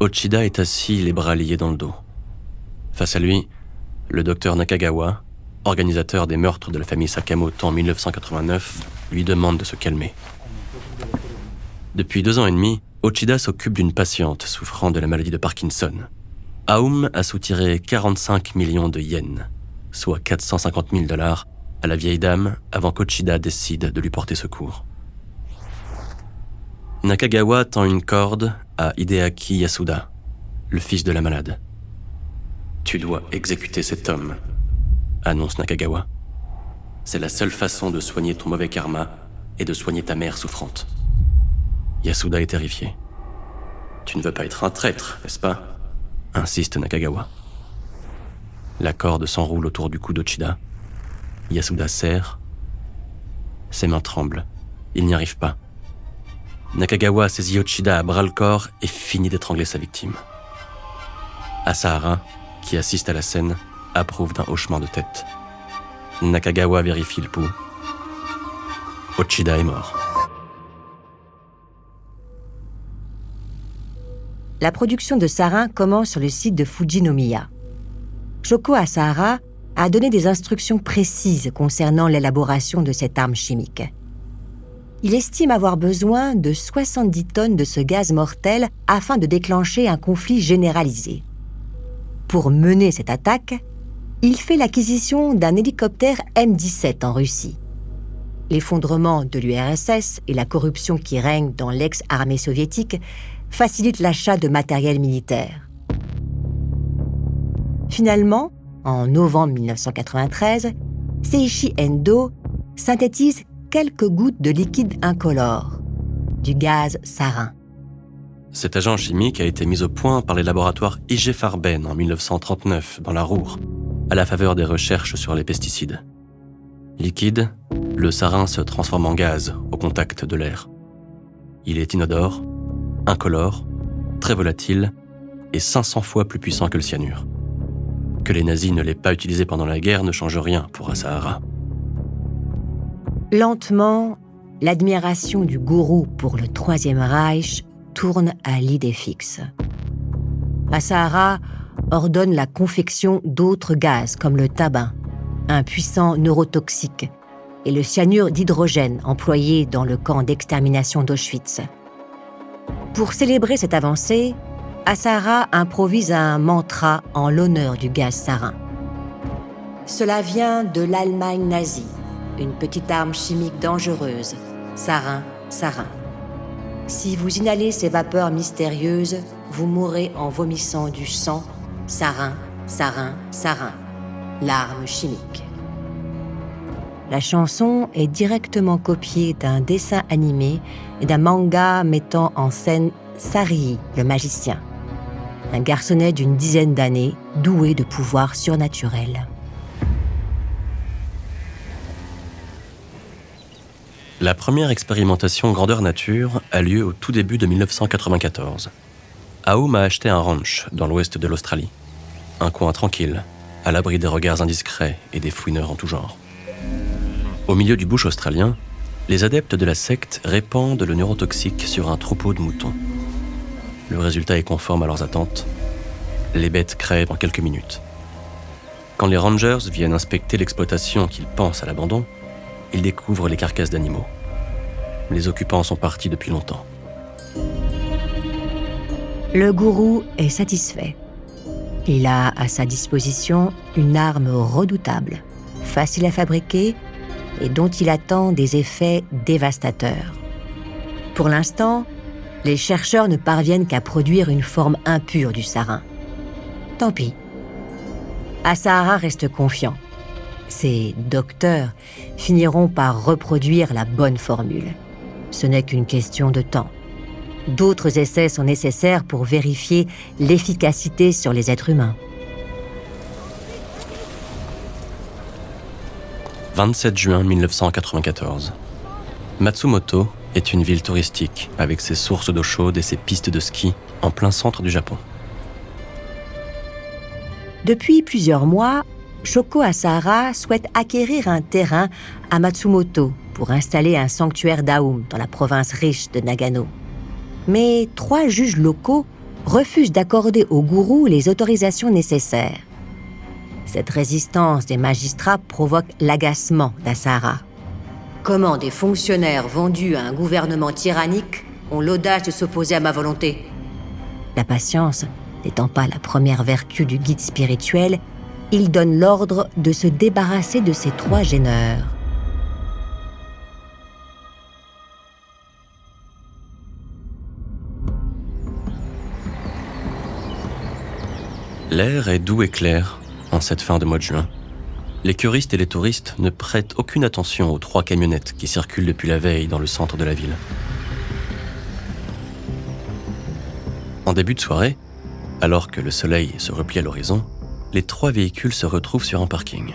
Uchida est assis les bras liés dans le dos. Face à lui, le docteur Nakagawa, organisateur des meurtres de la famille Sakamoto en 1989, lui demande de se calmer. Depuis 2 ans et demi, Uchida s'occupe d'une patiente souffrant de la maladie de Parkinson. Aum a soutiré 45 millions de yens, soit 450 000 $, à la vieille dame avant qu'Uchida décide de lui porter secours. Nakagawa tend une corde à Hideaki Yasuda, le fils de la malade. « Tu dois exécuter cet homme », annonce Nakagawa. « C'est la seule façon de soigner ton mauvais karma et de soigner ta mère souffrante. » Yasuda est terrifié. « Tu ne veux pas être un traître, n'est-ce pas ?» insiste Nakagawa. La corde s'enroule autour du cou d'Uchida. Yasuda serre. Ses mains tremblent. Il n'y arrive pas. Nakagawa saisit Uchida à bras-le-corps et finit d'étrangler sa victime. Asahara, qui assiste à la scène, approuve d'un hochement de tête. Nakagawa vérifie le pouls. Uchida est mort. La production de sarin commence sur le site de Fujinomiya. Shoko Asahara a donné des instructions précises concernant l'élaboration de cette arme chimique. Il estime avoir besoin de 70 tonnes de ce gaz mortel afin de déclencher un conflit généralisé. Pour mener cette attaque, il fait l'acquisition d'un hélicoptère M-17 en Russie. L'effondrement de l'URSS et la corruption qui règne dans l'ex-armée soviétique facilitent l'achat de matériel militaire. Finalement, en novembre 1993, Seiichi Endo synthétise quelques gouttes de liquide incolore, du gaz sarin. Cet agent chimique a été mis au point par les laboratoires IG Farben en 1939 dans la Ruhr, à la faveur des recherches sur les pesticides. Liquide, le sarin se transforme en gaz au contact de l'air. Il est inodore, incolore, très volatile et 500 fois plus puissant que le cyanure. Que les nazis ne l'aient pas utilisé pendant la guerre ne change rien pour Asahara. Lentement, l'admiration du gourou pour le Troisième Reich tourne à l'idée fixe. Asahara ordonne la confection d'autres gaz comme le tabac, un puissant neurotoxique, et le cyanure d'hydrogène employé dans le camp d'extermination d'Auschwitz. Pour célébrer cette avancée, Asahara improvise un mantra en l'honneur du gaz sarin. Cela vient de l'Allemagne nazie, une petite arme chimique dangereuse, sarin, sarin. Si vous inhalez ces vapeurs mystérieuses, vous mourrez en vomissant du sang, sarin, sarin, sarin, l'arme chimique. La chanson est directement copiée d'un dessin animé et d'un manga mettant en scène Sarii, le magicien, un garçonnet d'une dizaine d'années doué de pouvoirs surnaturels. La première expérimentation grandeur nature a lieu au tout début de 1994. Aoum a acheté un ranch dans l'ouest de l'Australie. Un coin tranquille, à l'abri des regards indiscrets et des fouineurs en tout genre. Au milieu du bush australien, les adeptes de la secte répandent le neurotoxique sur un troupeau de moutons. Le résultat est conforme à leurs attentes. Les bêtes crèvent en quelques minutes. Quand les rangers viennent inspecter l'exploitation qu'ils pensent à l'abandon, ils découvrent les carcasses d'animaux. Les occupants sont partis depuis longtemps. Le gourou est satisfait. Il a à sa disposition une arme redoutable, facile à fabriquer et dont il attend des effets dévastateurs. Pour l'instant, les chercheurs ne parviennent qu'à produire une forme impure du sarin. Tant pis. Asahara reste confiant. Ses docteurs finiront par reproduire la bonne formule. Ce n'est qu'une question de temps. D'autres essais sont nécessaires pour vérifier l'efficacité sur les êtres humains. 27 juin 1994. Matsumoto est une ville touristique avec ses sources d'eau chaude et ses pistes de ski en plein centre du Japon. Depuis plusieurs mois, Shoko Asahara souhaite acquérir un terrain à Matsumoto pour installer un sanctuaire d'Aoum dans la province riche de Nagano. Mais 3 juges locaux refusent d'accorder au gourou les autorisations nécessaires. Cette résistance des magistrats provoque l'agacement d'Asahara. Comment des fonctionnaires vendus à un gouvernement tyrannique ont l'audace de s'opposer à ma volonté ? La patience n'étant pas la première vertu du guide spirituel, il donne l'ordre de se débarrasser de ces 3 gêneurs. L'air est doux et clair en cette fin de mois de juin. Les curistes et les touristes ne prêtent aucune attention aux 3 camionnettes qui circulent depuis la veille dans le centre de la ville. En début de soirée, alors que le soleil se replie à l'horizon, les 3 véhicules se retrouvent sur un parking.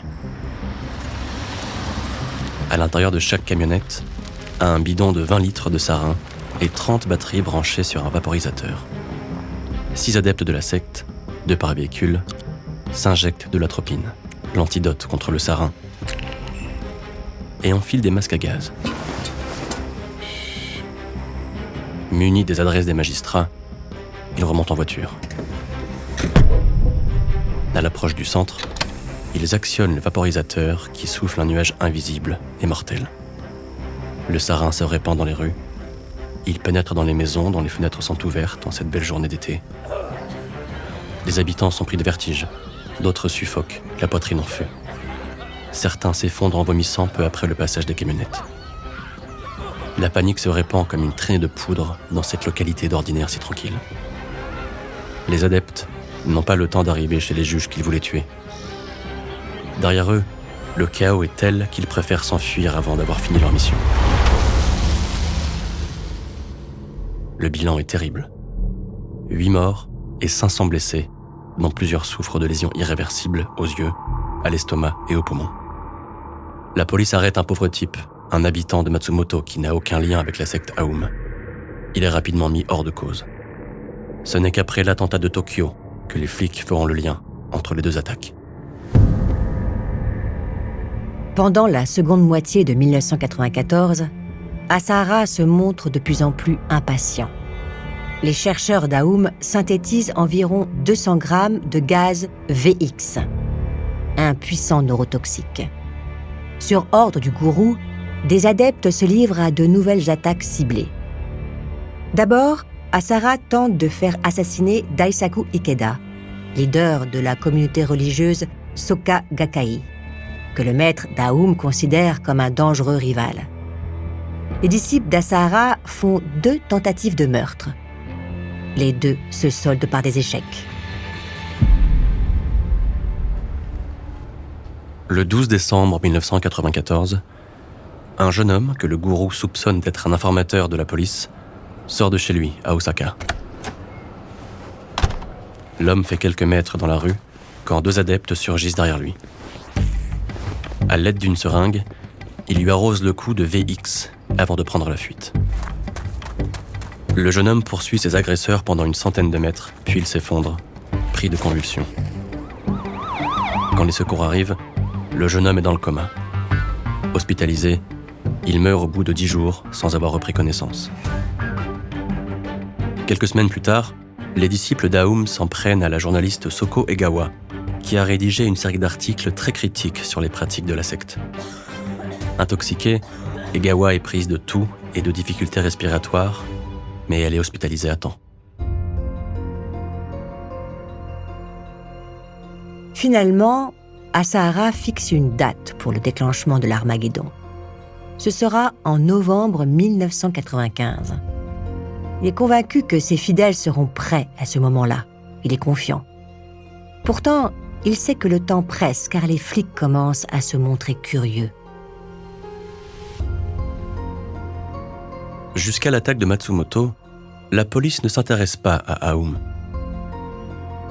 À l'intérieur de chaque camionnette, un bidon de 20 litres de sarin et 30 batteries branchées sur un vaporisateur. 6 adeptes de la secte, 2 par véhicule, s'injectent de l'atropine, l'antidote contre le sarin, et enfilent des masques à gaz. Munis des adresses des magistrats, ils remontent en voiture. À l'approche du centre, ils actionnent le vaporisateur qui souffle un nuage invisible et mortel. Le sarin se répand dans les rues. Il pénètre dans les maisons dont les fenêtres sont ouvertes en cette belle journée d'été. Les habitants sont pris de vertige. D'autres suffoquent, la poitrine en feu. Certains s'effondrent en vomissant peu après le passage des camionnettes. La panique se répand comme une traînée de poudre dans cette localité d'ordinaire si tranquille. Les adeptes n'ont pas le temps d'arriver chez les juges qu'ils voulaient tuer. Derrière eux, le chaos est tel qu'ils préfèrent s'enfuir avant d'avoir fini leur mission. Le bilan est terrible. 8 morts et 500 blessés, dont plusieurs souffrent de lésions irréversibles aux yeux, à l'estomac et aux poumons. La police arrête un pauvre type, un habitant de Matsumoto qui n'a aucun lien avec la secte Aoum. Il est rapidement mis hors de cause. Ce n'est qu'après l'attentat de Tokyo que les flics feront le lien entre les 2 attaques. Pendant la seconde moitié de 1994, Asahara se montre de plus en plus impatient. Les chercheurs d'Aoum synthétisent environ 200 grammes de gaz VX, un puissant neurotoxique. Sur ordre du gourou, des adeptes se livrent à de nouvelles attaques ciblées. D'abord, Asahara tente de faire assassiner Daisaku Ikeda, leader de la communauté religieuse Soka Gakkai, que le maître d'Aoum considère comme un dangereux rival. les disciples d'Asahara font 2 tentatives de meurtre. Les 2 se soldent par des échecs. Le 12 décembre 1994, un jeune homme que le gourou soupçonne d'être un informateur de la police sort de chez lui à Osaka. L'homme fait quelques mètres dans la rue quand 2 adeptes surgissent derrière lui. À l'aide d'une seringue, il lui arrose le cou de VX avant de prendre la fuite. Le jeune homme poursuit ses agresseurs pendant une centaine de mètres, puis il s'effondre, pris de convulsions. Quand les secours arrivent, le jeune homme est dans le coma. Hospitalisé, il meurt au bout de 10 jours sans avoir repris connaissance. Quelques semaines plus tard, les disciples d'Aoum s'en prennent à la journaliste Soko Egawa, qui a rédigé une série d'articles très critiques sur les pratiques de la secte. Intoxiquée, Egawa est prise de toux et de difficultés respiratoires, mais elle est hospitalisée à temps. Finalement, Asahara fixe une date pour le déclenchement de l'Armageddon. Ce sera en novembre 1995. Il est convaincu que ses fidèles seront prêts à ce moment-là. Il est confiant. Pourtant, il sait que le temps presse car les flics commencent à se montrer curieux. Jusqu'à l'attaque de Matsumoto, la police ne s'intéresse pas à Aoum.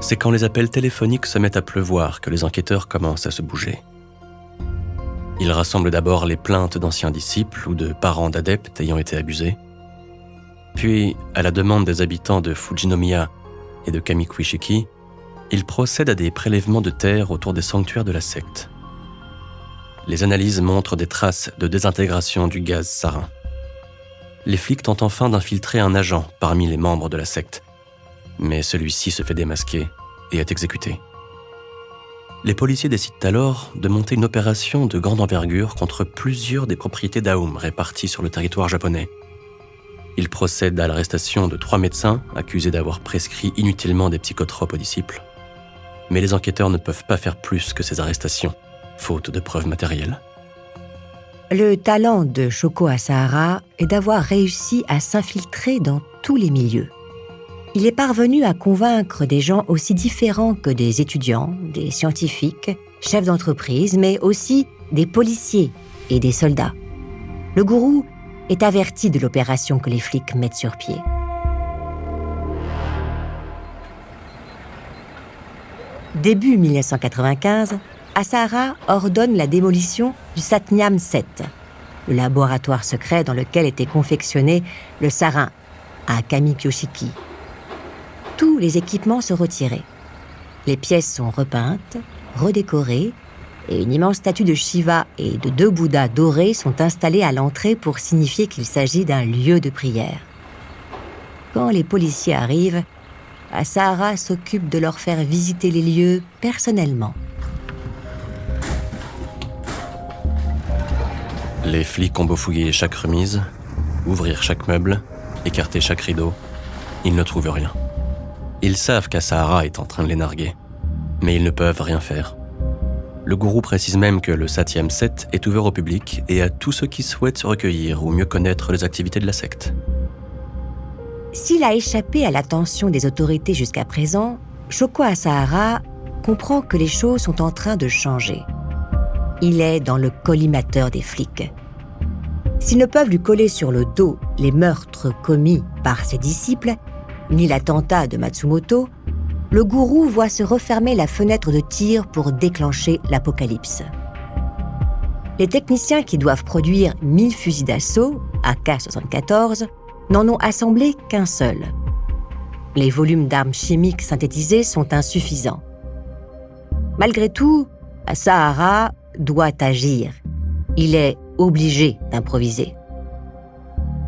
C'est quand les appels téléphoniques se mettent à pleuvoir que les enquêteurs commencent à se bouger. Ils rassemblent d'abord les plaintes d'anciens disciples ou de parents d'adeptes ayant été abusés. Puis, à la demande des habitants de Fujinomiya et de Kamikuishiki, ils procèdent à des prélèvements de terre autour des sanctuaires de la secte. Les analyses montrent des traces de désintégration du gaz sarin. Les flics tentent enfin d'infiltrer un agent parmi les membres de la secte, mais celui-ci se fait démasquer et est exécuté. Les policiers décident alors de monter une opération de grande envergure contre plusieurs des propriétés d'Aoum réparties sur le territoire japonais. Ils procèdent à l'arrestation de 3 médecins accusés d'avoir prescrit inutilement des psychotropes aux disciples. Mais les enquêteurs ne peuvent pas faire plus que ces arrestations, faute de preuves matérielles. Le talent de Shoko Asahara est d'avoir réussi à s'infiltrer dans tous les milieux. Il est parvenu à convaincre des gens aussi différents que des étudiants, des scientifiques, chefs d'entreprise, mais aussi des policiers et des soldats. Le gourou est averti de l'opération que les flics mettent sur pied. Début 1995, Asahara ordonne la démolition du Satnyam 7, le laboratoire secret dans lequel était confectionné le sarin à Kamikuishiki. Tous les équipements sont retirés. Les pièces sont repeintes, redécorées, et une immense statue de Shiva et de 2 Bouddhas dorés sont installés à l'entrée pour signifier qu'il s'agit d'un lieu de prière. Quand les policiers arrivent, Asahara s'occupe de leur faire visiter les lieux personnellement. Les flics ont beau fouiller chaque remise, ouvrir chaque meuble, écarter chaque rideau, ils ne trouvent rien. Ils savent qu'Asahara est en train de les narguer, mais ils ne peuvent rien faire. Le gourou précise même que le Satyam 7 est ouvert au public et à tous ceux qui souhaitent se recueillir ou mieux connaître les activités de la secte. S'il a échappé à l'attention des autorités jusqu'à présent, Shoko Asahara comprend que les choses sont en train de changer. Il est dans le collimateur des flics. S'ils ne peuvent lui coller sur le dos les meurtres commis par ses disciples, ni l'attentat de Matsumoto, le gourou voit se refermer la fenêtre de tir pour déclencher l'apocalypse. Les techniciens qui doivent produire 1000 fusils d'assaut, AK-74, n'en ont assemblé qu'un seul. Les volumes d'armes chimiques synthétisées sont insuffisants. Malgré tout, Asahara doit agir. Il est obligé d'improviser.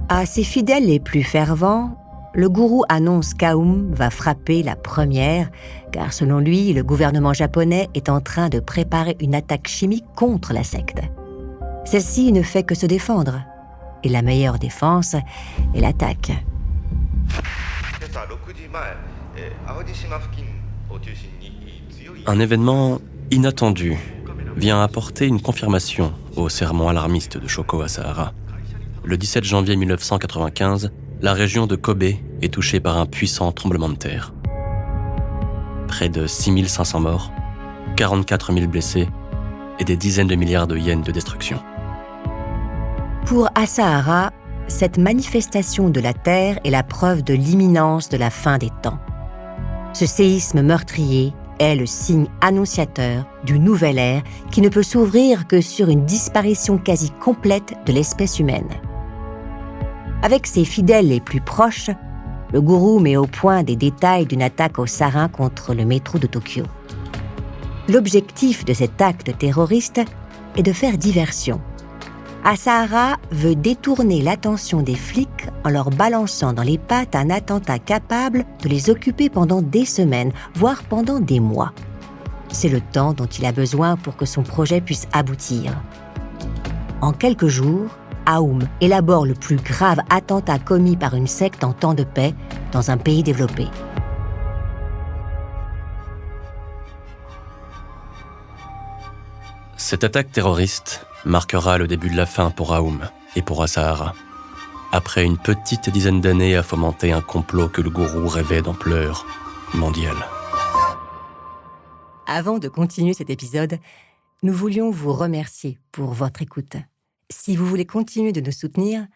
À ses fidèles les plus fervents, le gourou annonce qu'Aoum va frapper la première, car selon lui, le gouvernement japonais est en train de préparer une attaque chimique contre la secte. Celle-ci ne fait que se défendre, et la meilleure défense est l'attaque. Un événement inattendu vient apporter une confirmation au sermon alarmiste de Shoko Asahara. le 17 janvier 1995, la région de Kobe est touchée par un puissant tremblement de terre. Près de 6500 morts, 44 000 blessés et des dizaines de milliards de yens de destruction. Pour Asahara, cette manifestation de la Terre est la preuve de l'imminence de la fin des temps. Ce séisme meurtrier est le signe annonciateur d'une nouvelle ère qui ne peut s'ouvrir que sur une disparition quasi complète de l'espèce humaine. Avec ses fidèles les plus proches, le gourou met au point des détails d'une attaque au sarin contre le métro de Tokyo. L'objectif de cet acte terroriste est de faire diversion. Asahara veut détourner l'attention des flics en leur balançant dans les pattes un attentat capable de les occuper pendant des semaines, voire pendant des mois. C'est le temps dont il a besoin pour que son projet puisse aboutir. En quelques jours, Aoum élabore le plus grave attentat commis par une secte en temps de paix dans un pays développé. Cette attaque terroriste marquera le début de la fin pour Aoum et pour Asahara. Après une petite dizaine d'années à fomenter un complot que le gourou rêvait d'ampleur mondiale. Avant de continuer cet épisode, nous voulions vous remercier pour votre écoute. Si vous voulez continuer de nous soutenir,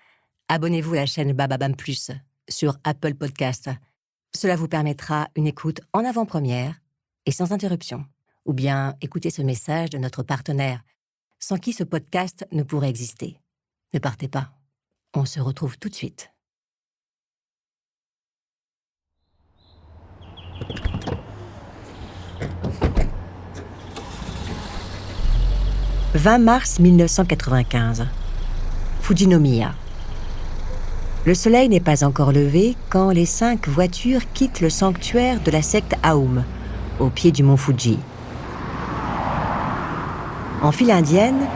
abonnez-vous à la chaîne Bababam Plus sur Apple Podcasts. Cela vous permettra une écoute en avant-première et sans interruption. Ou bien écoutez ce message de notre partenaire, sans qui ce podcast ne pourrait exister. Ne partez pas. On se retrouve tout de suite. « 20 mars 1995. Fujinomiya. Le soleil n'est pas encore levé quand les 5 voitures quittent le sanctuaire de la secte Aoum, au pied du mont Fuji. En file indienne,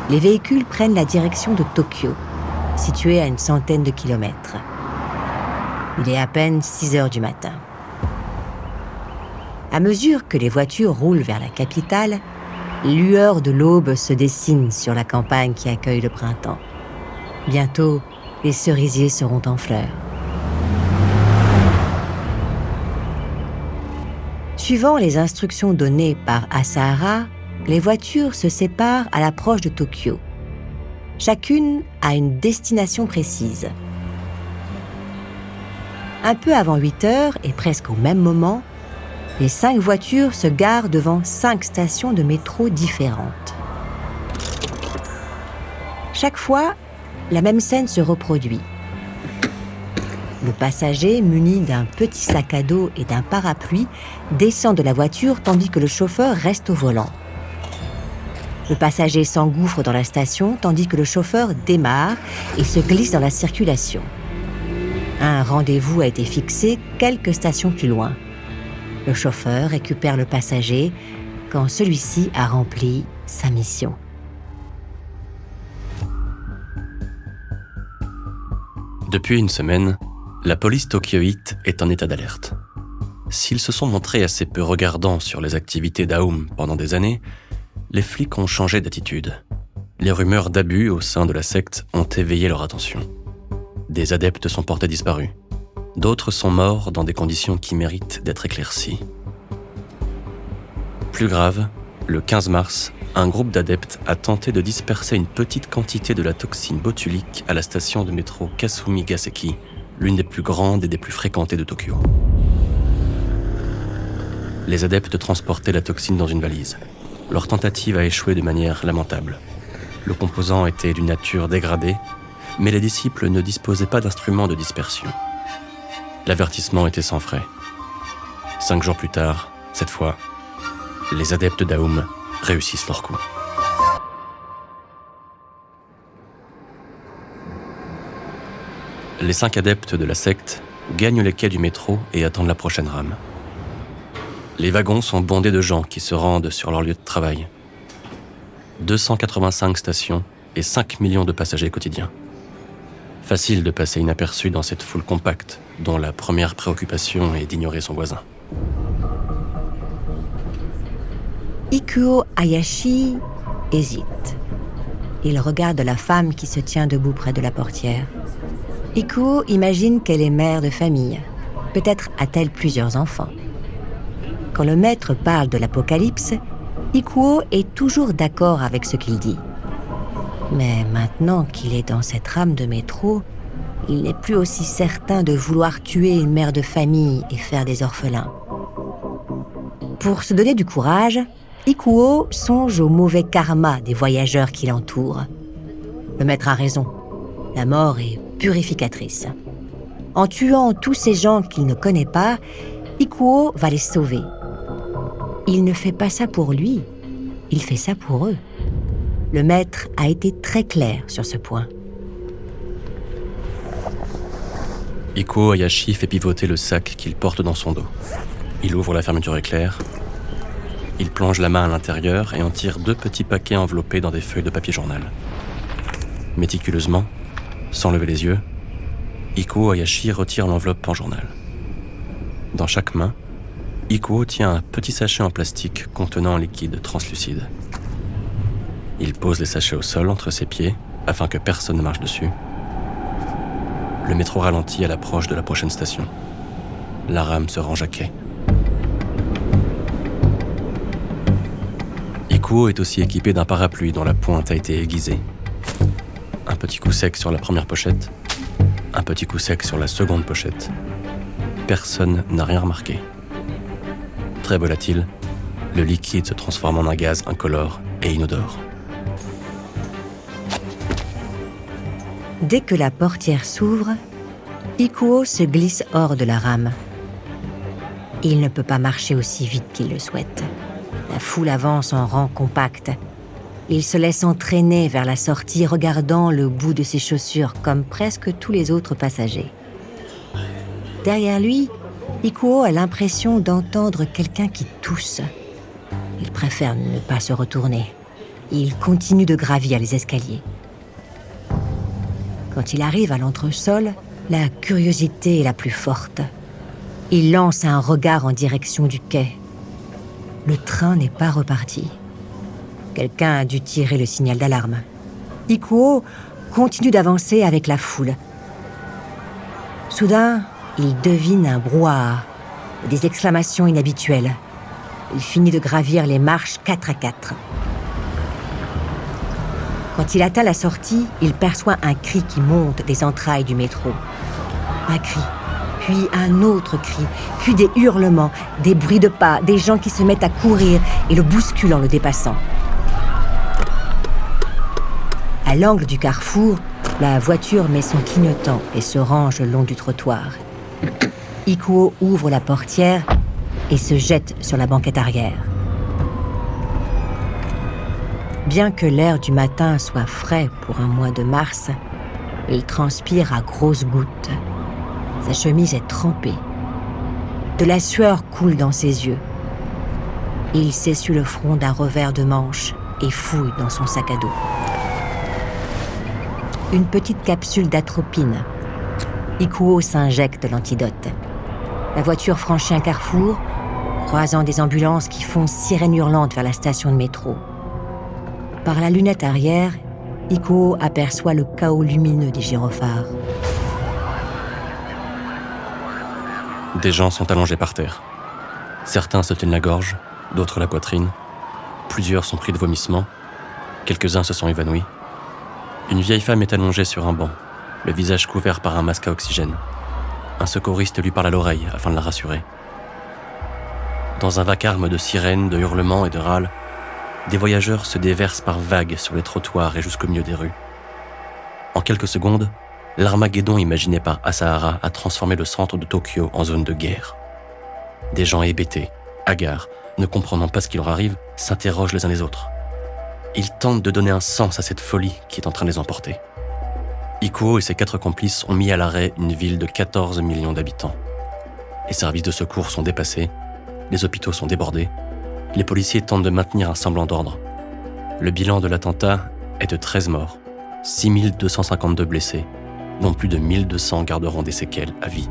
les véhicules prennent la direction de Tokyo, située à une centaine de kilomètres. Il est à peine 6 heures du matin. À mesure que les voitures roulent vers la capitale, les lueurs de l'aube se dessinent sur la campagne qui accueille le printemps. Bientôt, les cerisiers seront en fleurs. Suivant les instructions données par Asahara, les voitures se séparent à l'approche de Tokyo. Chacune a une destination précise. Un peu avant 8 heures et presque au même moment, les 5 voitures se garent devant 5 stations de métro différentes. Chaque fois, la même scène se reproduit. Le passager, muni d'un petit sac à dos et d'un parapluie, descend de la voiture tandis que le chauffeur reste au volant. Le passager s'engouffre dans la station tandis que le chauffeur démarre et se glisse dans la circulation. Un rendez-vous a été fixé quelques stations plus loin. Le chauffeur récupère le passager quand celui-ci a rempli sa mission. Depuis une semaine, la police tokyoïte est en état d'alerte. S'ils se sont montrés assez peu regardants sur les activités d'Aoum pendant des années, les flics ont changé d'attitude. Les rumeurs d'abus au sein de la secte ont éveillé leur attention. Des adeptes sont portés disparus. D'autres sont morts dans des conditions qui méritent d'être éclaircies. Plus grave, le 15 mars, un groupe d'adeptes a tenté de disperser une petite quantité de la toxine botulique à la station de métro Kasumi-Gaseki, l'une des plus grandes et des plus fréquentées de Tokyo. Les adeptes transportaient la toxine dans une valise. Leur tentative a échoué de manière lamentable. Le composant était d'une nature dégradée, mais les disciples ne disposaient pas d'instruments de dispersion. L'avertissement était sans frais. 5 jours plus tard, cette fois, les adeptes d'Aoum réussissent leur coup. Les 5 adeptes de la secte gagnent les quais du métro et attendent la prochaine rame. Les wagons sont bondés de gens qui se rendent sur leur lieu de travail. 285 stations et 5 millions de passagers quotidiens. Facile de passer inaperçu dans cette foule compacte, dont la première préoccupation est d'ignorer son voisin. Ikuo Hayashi hésite. Il regarde la femme qui se tient debout près de la portière. Ikuo imagine qu'elle est mère de famille. Peut-être a-t-elle plusieurs enfants. Quand le maître parle de l'apocalypse, Ikuo est toujours d'accord avec ce qu'il dit. Mais maintenant qu'il est dans cette rame de métro, il n'est plus aussi certain de vouloir tuer une mère de famille et faire des orphelins. Pour se donner du courage, Ikuo songe au mauvais karma des voyageurs qui l'entourent. Le maître a raison. La mort est purificatrice. En tuant tous ces gens qu'il ne connaît pas, Ikuo va les sauver. Il ne fait pas ça pour lui, il fait ça pour eux. Le maître a été très clair sur ce point. Ikuo Hayashi fait pivoter le sac qu'il porte dans son dos. Il ouvre la fermeture éclair. Il plonge la main à l'intérieur et en tire 2 petits paquets enveloppés dans des feuilles de papier journal. Méticuleusement, sans lever les yeux, Ikuo Hayashi retire l'enveloppe en journal. Dans chaque main, Ikuo tient un petit sachet en plastique contenant un liquide translucide. Il pose les sachets au sol entre ses pieds afin que personne ne marche dessus. Le métro ralentit à l'approche de la prochaine station. La rame se range à quai. Ikuo est aussi équipé d'un parapluie dont la pointe a été aiguisée. Un petit coup sec sur la première pochette, un petit coup sec sur la seconde pochette. Personne n'a rien remarqué. Très volatile, le liquide se transforme en un gaz incolore et inodore. Dès que la portière s'ouvre, Ikuo se glisse hors de la rame. Il ne peut pas marcher aussi vite qu'il le souhaite. La foule avance en rang compact. Il se laisse entraîner vers la sortie, regardant le bout de ses chaussures comme presque tous les autres passagers. Derrière lui, Ikuo a l'impression d'entendre quelqu'un qui tousse. Il préfère ne pas se retourner. Il continue de gravir les escaliers. Quand il arrive à l'entresol, la curiosité est la plus forte. Il lance un regard en direction du quai. Le train n'est pas reparti. Quelqu'un a dû tirer le signal d'alarme. Ikuo continue d'avancer avec la foule. Soudain, il devine un brouhaha, des exclamations inhabituelles. Il finit de gravir les marches 4 à 4. Quand il atteint la sortie, il perçoit un cri qui monte des entrailles du métro. Un cri, puis un autre cri, puis des hurlements, des bruits de pas, des gens qui se mettent à courir et le bousculent en le dépassant. À l'angle du carrefour, la voiture met son clignotant et se range le long du trottoir. Ikuo ouvre la portière et se jette sur la banquette arrière. Bien que l'air du matin soit frais pour un mois de mars, il transpire à grosses gouttes. Sa chemise est trempée. De la sueur coule dans ses yeux. Il s'essuie le front d'un revers de manche et fouille dans son sac à dos. Une petite capsule d'atropine. Ikuo s'injecte l'antidote. La voiture franchit un carrefour, croisant des ambulances qui foncent sirène hurlante vers la station de métro. Par la lunette arrière, Ikuo aperçoit le chaos lumineux des gyrophares. Des gens sont allongés par terre. Certains se tiennent la gorge, d'autres la poitrine. Plusieurs sont pris de vomissements. Quelques-uns se sont évanouis. Une vieille femme est allongée sur un banc, le visage couvert par un masque à oxygène. Un secouriste lui parle à l'oreille afin de la rassurer. Dans un vacarme de sirènes, de hurlements et de râles, des voyageurs se déversent par vagues sur les trottoirs et jusqu'au milieu des rues. En quelques secondes, l'Armageddon imaginé par Asahara a transformé le centre de Tokyo en zone de guerre. Des gens hébétés, hagards, ne comprenant pas ce qui leur arrive, s'interrogent les uns les autres. Ils tentent de donner un sens à cette folie qui est en train de les emporter. Ikuo et ses 4 complices ont mis à l'arrêt une ville de 14 millions d'habitants. Les services de secours sont dépassés, les hôpitaux sont débordés, les policiers tentent de maintenir un semblant d'ordre. Le bilan de l'attentat est de 13 morts, 6252 blessés, dont plus de 1200 garderont des séquelles à vie.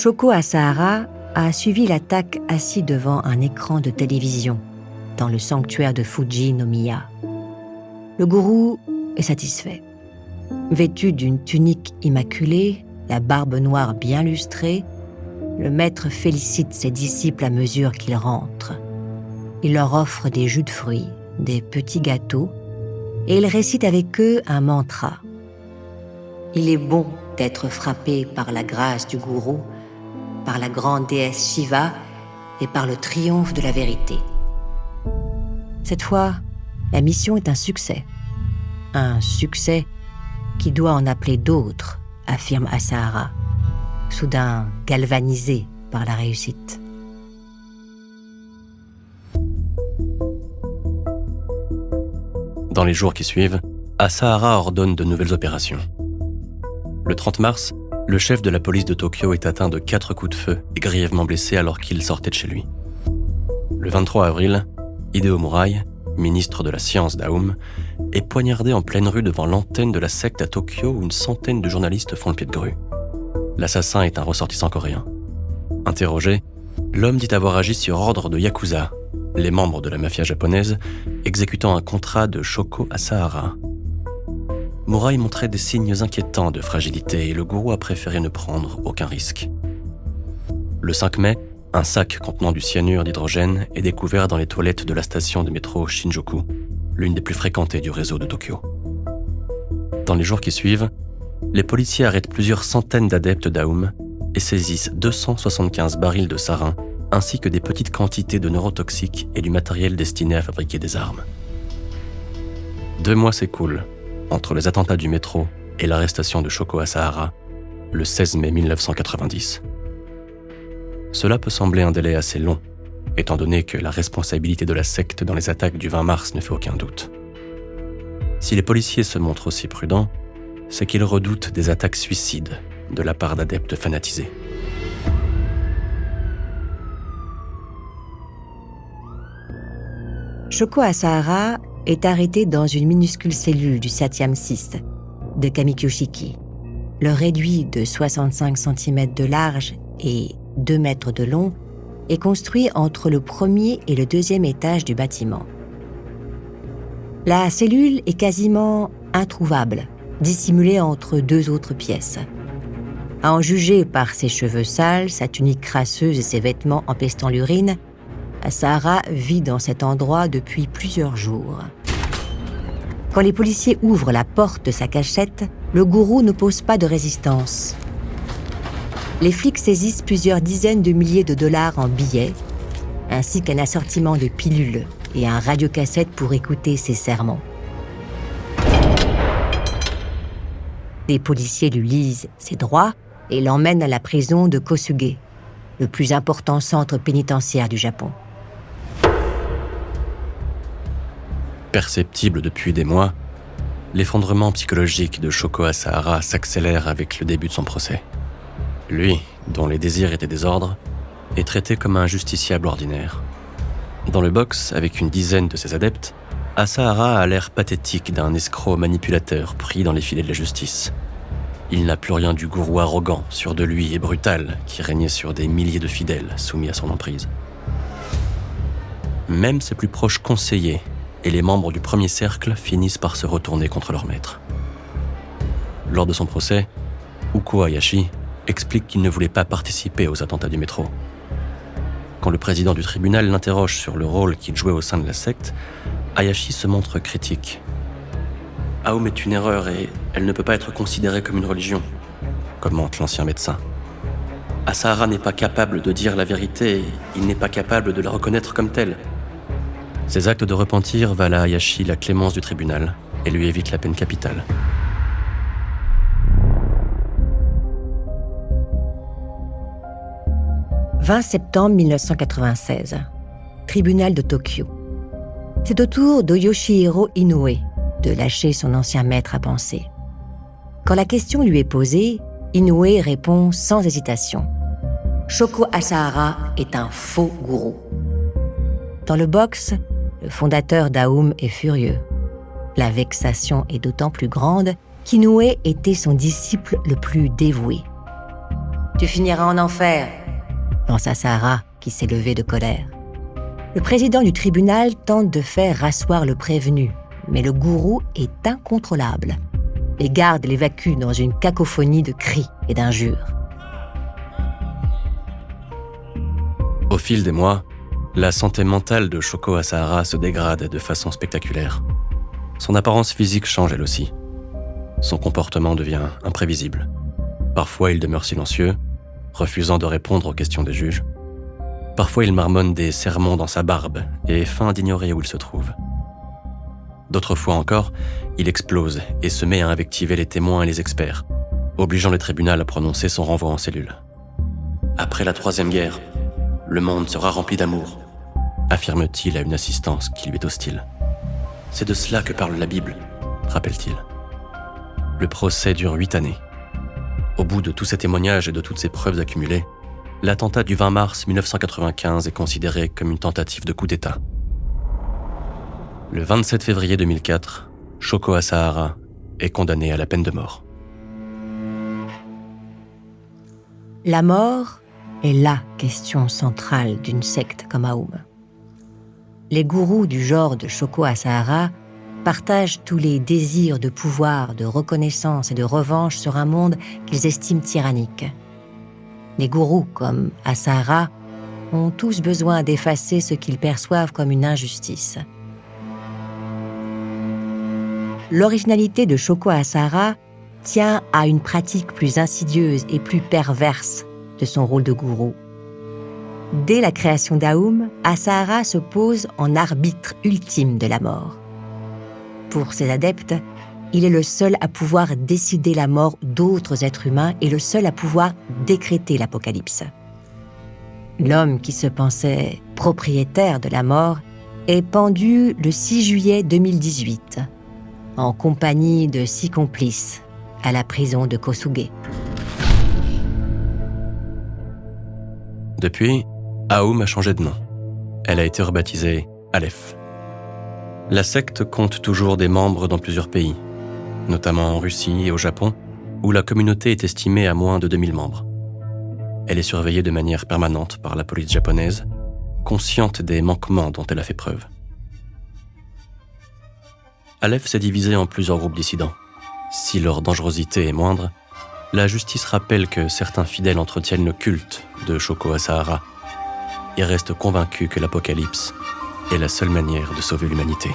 Shoko Asahara a suivi l'attaque assis devant un écran de télévision dans le sanctuaire de Fuji no Miya. Le gourou est satisfait. Vêtu d'une tunique immaculée, la barbe noire bien lustrée, le maître félicite ses disciples à mesure qu'ils rentrent. Il leur offre des jus de fruits, des petits gâteaux, et il récite avec eux un mantra. Il est bon d'être frappé par la grâce du gourou, par la grande déesse Shiva et par le triomphe de la vérité. Cette fois, la mission est un succès. Un succès qui doit en appeler d'autres, affirme Asahara, soudain galvanisé par la réussite. Dans les jours qui suivent, Asahara ordonne de nouvelles opérations. Le 30 mars, le chef de la police de Tokyo est atteint de 4 coups de feu et grièvement blessé alors qu'il sortait de chez lui. Le 23 avril, Hideo Murai, ministre de la science d'Aum, est poignardé en pleine rue devant l'antenne de la secte à Tokyo où une centaine de journalistes font le pied de grue. L'assassin est un ressortissant coréen. Interrogé, l'homme dit avoir agi sur ordre de Yakuza, les membres de la mafia japonaise, exécutant un contrat de Shoko Asahara. Murai montrait des signes inquiétants de fragilité et le gourou a préféré ne prendre aucun risque. Le 5 mai, un sac contenant du cyanure d'hydrogène est découvert dans les toilettes de la station de métro Shinjuku, l'une des plus fréquentées du réseau de Tokyo. Dans les jours qui suivent, les policiers arrêtent plusieurs centaines d'adeptes d'Aum et saisissent 275 barils de sarin ainsi que des petites quantités de neurotoxiques et du matériel destiné à fabriquer des armes. 2 mois s'écoulent entre les attentats du métro et l'arrestation de Shoko Asahara, le 16 mai 1990. Cela peut sembler un délai assez long, étant donné que la responsabilité de la secte dans les attaques du 20 mars ne fait aucun doute. Si les policiers se montrent aussi prudents, c'est qu'ils redoutent des attaques suicides de la part d'adeptes fanatisés. Shoko Asahara est arrêté dans une minuscule cellule du 7e 6 de Kamikyoshiki. Le réduit de 65 cm de large et 2 mètres de long est construit entre le premier et le 2e étage du bâtiment. La cellule est quasiment introuvable, dissimulée entre 2 autres pièces. À en juger par ses cheveux sales, sa tunique crasseuse et ses vêtements empestant l'urine, Asahara vit dans cet endroit depuis plusieurs jours. Quand les policiers ouvrent la porte de sa cachette, le gourou ne pose pas de résistance. Les flics saisissent plusieurs dizaines de milliers de dollars en billets, ainsi qu'un assortiment de pilules et un radiocassette pour écouter ses sermons. Les policiers lui lisent ses droits et l'emmènent à la prison de Kosuge, le plus important centre pénitentiaire du Japon. Perceptible depuis des mois, l'effondrement psychologique de Shoko Asahara s'accélère avec le début de son procès. Lui, dont les désirs étaient désordres, est traité comme un justiciable ordinaire. Dans le box, avec une dizaine de ses adeptes, Asahara a l'air pathétique d'un escroc manipulateur pris dans les filets de la justice. Il n'a plus rien du gourou arrogant, sûr de lui et brutal, qui régnait sur des milliers de fidèles soumis à son emprise. Même ses plus proches conseillers et les membres du premier cercle finissent par se retourner contre leur maître. Lors de son procès, Uko Hayashi explique qu'il ne voulait pas participer aux attentats du métro. Quand le président du tribunal l'interroge sur le rôle qu'il jouait au sein de la secte, Hayashi se montre critique. Aum est une erreur et elle ne peut pas être considérée comme une religion, commente l'ancien médecin. Asahara n'est pas capable de dire la vérité et il n'est pas capable de la reconnaître comme telle. Ses actes de repentir valent à Hayashi la clémence du tribunal et lui évitent la peine capitale. « 20 septembre 1996, tribunal de Tokyo. C'est au tour de Yoshihiro Inoue de lâcher son ancien maître à penser. Quand la question lui est posée, Inoue répond sans hésitation. Shoko Asahara est un faux gourou. Dans le box, le fondateur d'Aum est furieux. La vexation est d'autant plus grande qu'Inoue était son disciple le plus dévoué. Tu finiras en enfer, lança Sahara, qui s'est levé de colère. Le président du tribunal tente de faire rasseoir le prévenu, mais le gourou est incontrôlable. Les gardes l'évacuent dans une cacophonie de cris et d'injures. Au fil des mois, la santé mentale de Shoko Asahara se dégrade de façon spectaculaire. Son apparence physique change elle aussi. Son comportement devient imprévisible. Parfois, il demeure silencieux, refusant de répondre aux questions des juges. Parfois, il marmonne des sermons dans sa barbe et feint d'ignorer où il se trouve. D'autres fois encore, il explose et se met à invectiver les témoins et les experts, obligeant le tribunal à prononcer son renvoi en cellule. « Après la Troisième Guerre, le monde sera rempli d'amour », affirme-t-il à une assistance qui lui est hostile. « C'est de cela que parle la Bible », rappelle-t-il. Le procès dure 8 années. Au bout de tous ces témoignages et de toutes ces preuves accumulées, l'attentat du 20 mars 1995 est considéré comme une tentative de coup d'État. Le 27 février 2004, Shoko Asahara est condamné à la peine de mort. La mort est la question centrale d'une secte comme Aoum. Les gourous du genre de Shoko Asahara partagent tous les désirs de pouvoir, de reconnaissance et de revanche sur un monde qu'ils estiment tyrannique. Les gourous, comme Asahara, ont tous besoin d'effacer ce qu'ils perçoivent comme une injustice. L'originalité de Shoko Asahara tient à une pratique plus insidieuse et plus perverse de son rôle de gourou. Dès la création d'Aoum, Asahara se pose en arbitre ultime de la mort. Pour ses adeptes, il est le seul à pouvoir décider la mort d'autres êtres humains et le seul à pouvoir décréter l'apocalypse. L'homme qui se pensait propriétaire de la mort est pendu le 6 juillet 2018, en compagnie de 6 complices, à la prison de Kosuge. Depuis, Aoum a changé de nom. Elle a été rebaptisée Aleph. La secte compte toujours des membres dans plusieurs pays, notamment en Russie et au Japon, où la communauté est estimée à moins de 2000 membres. Elle est surveillée de manière permanente par la police japonaise, consciente des manquements dont elle a fait preuve. Aleph s'est divisée en plusieurs groupes dissidents. Si leur dangerosité est moindre, la justice rappelle que certains fidèles entretiennent le culte de Shoko Asahara et restent convaincus que l'apocalypse est la seule manière de sauver l'humanité.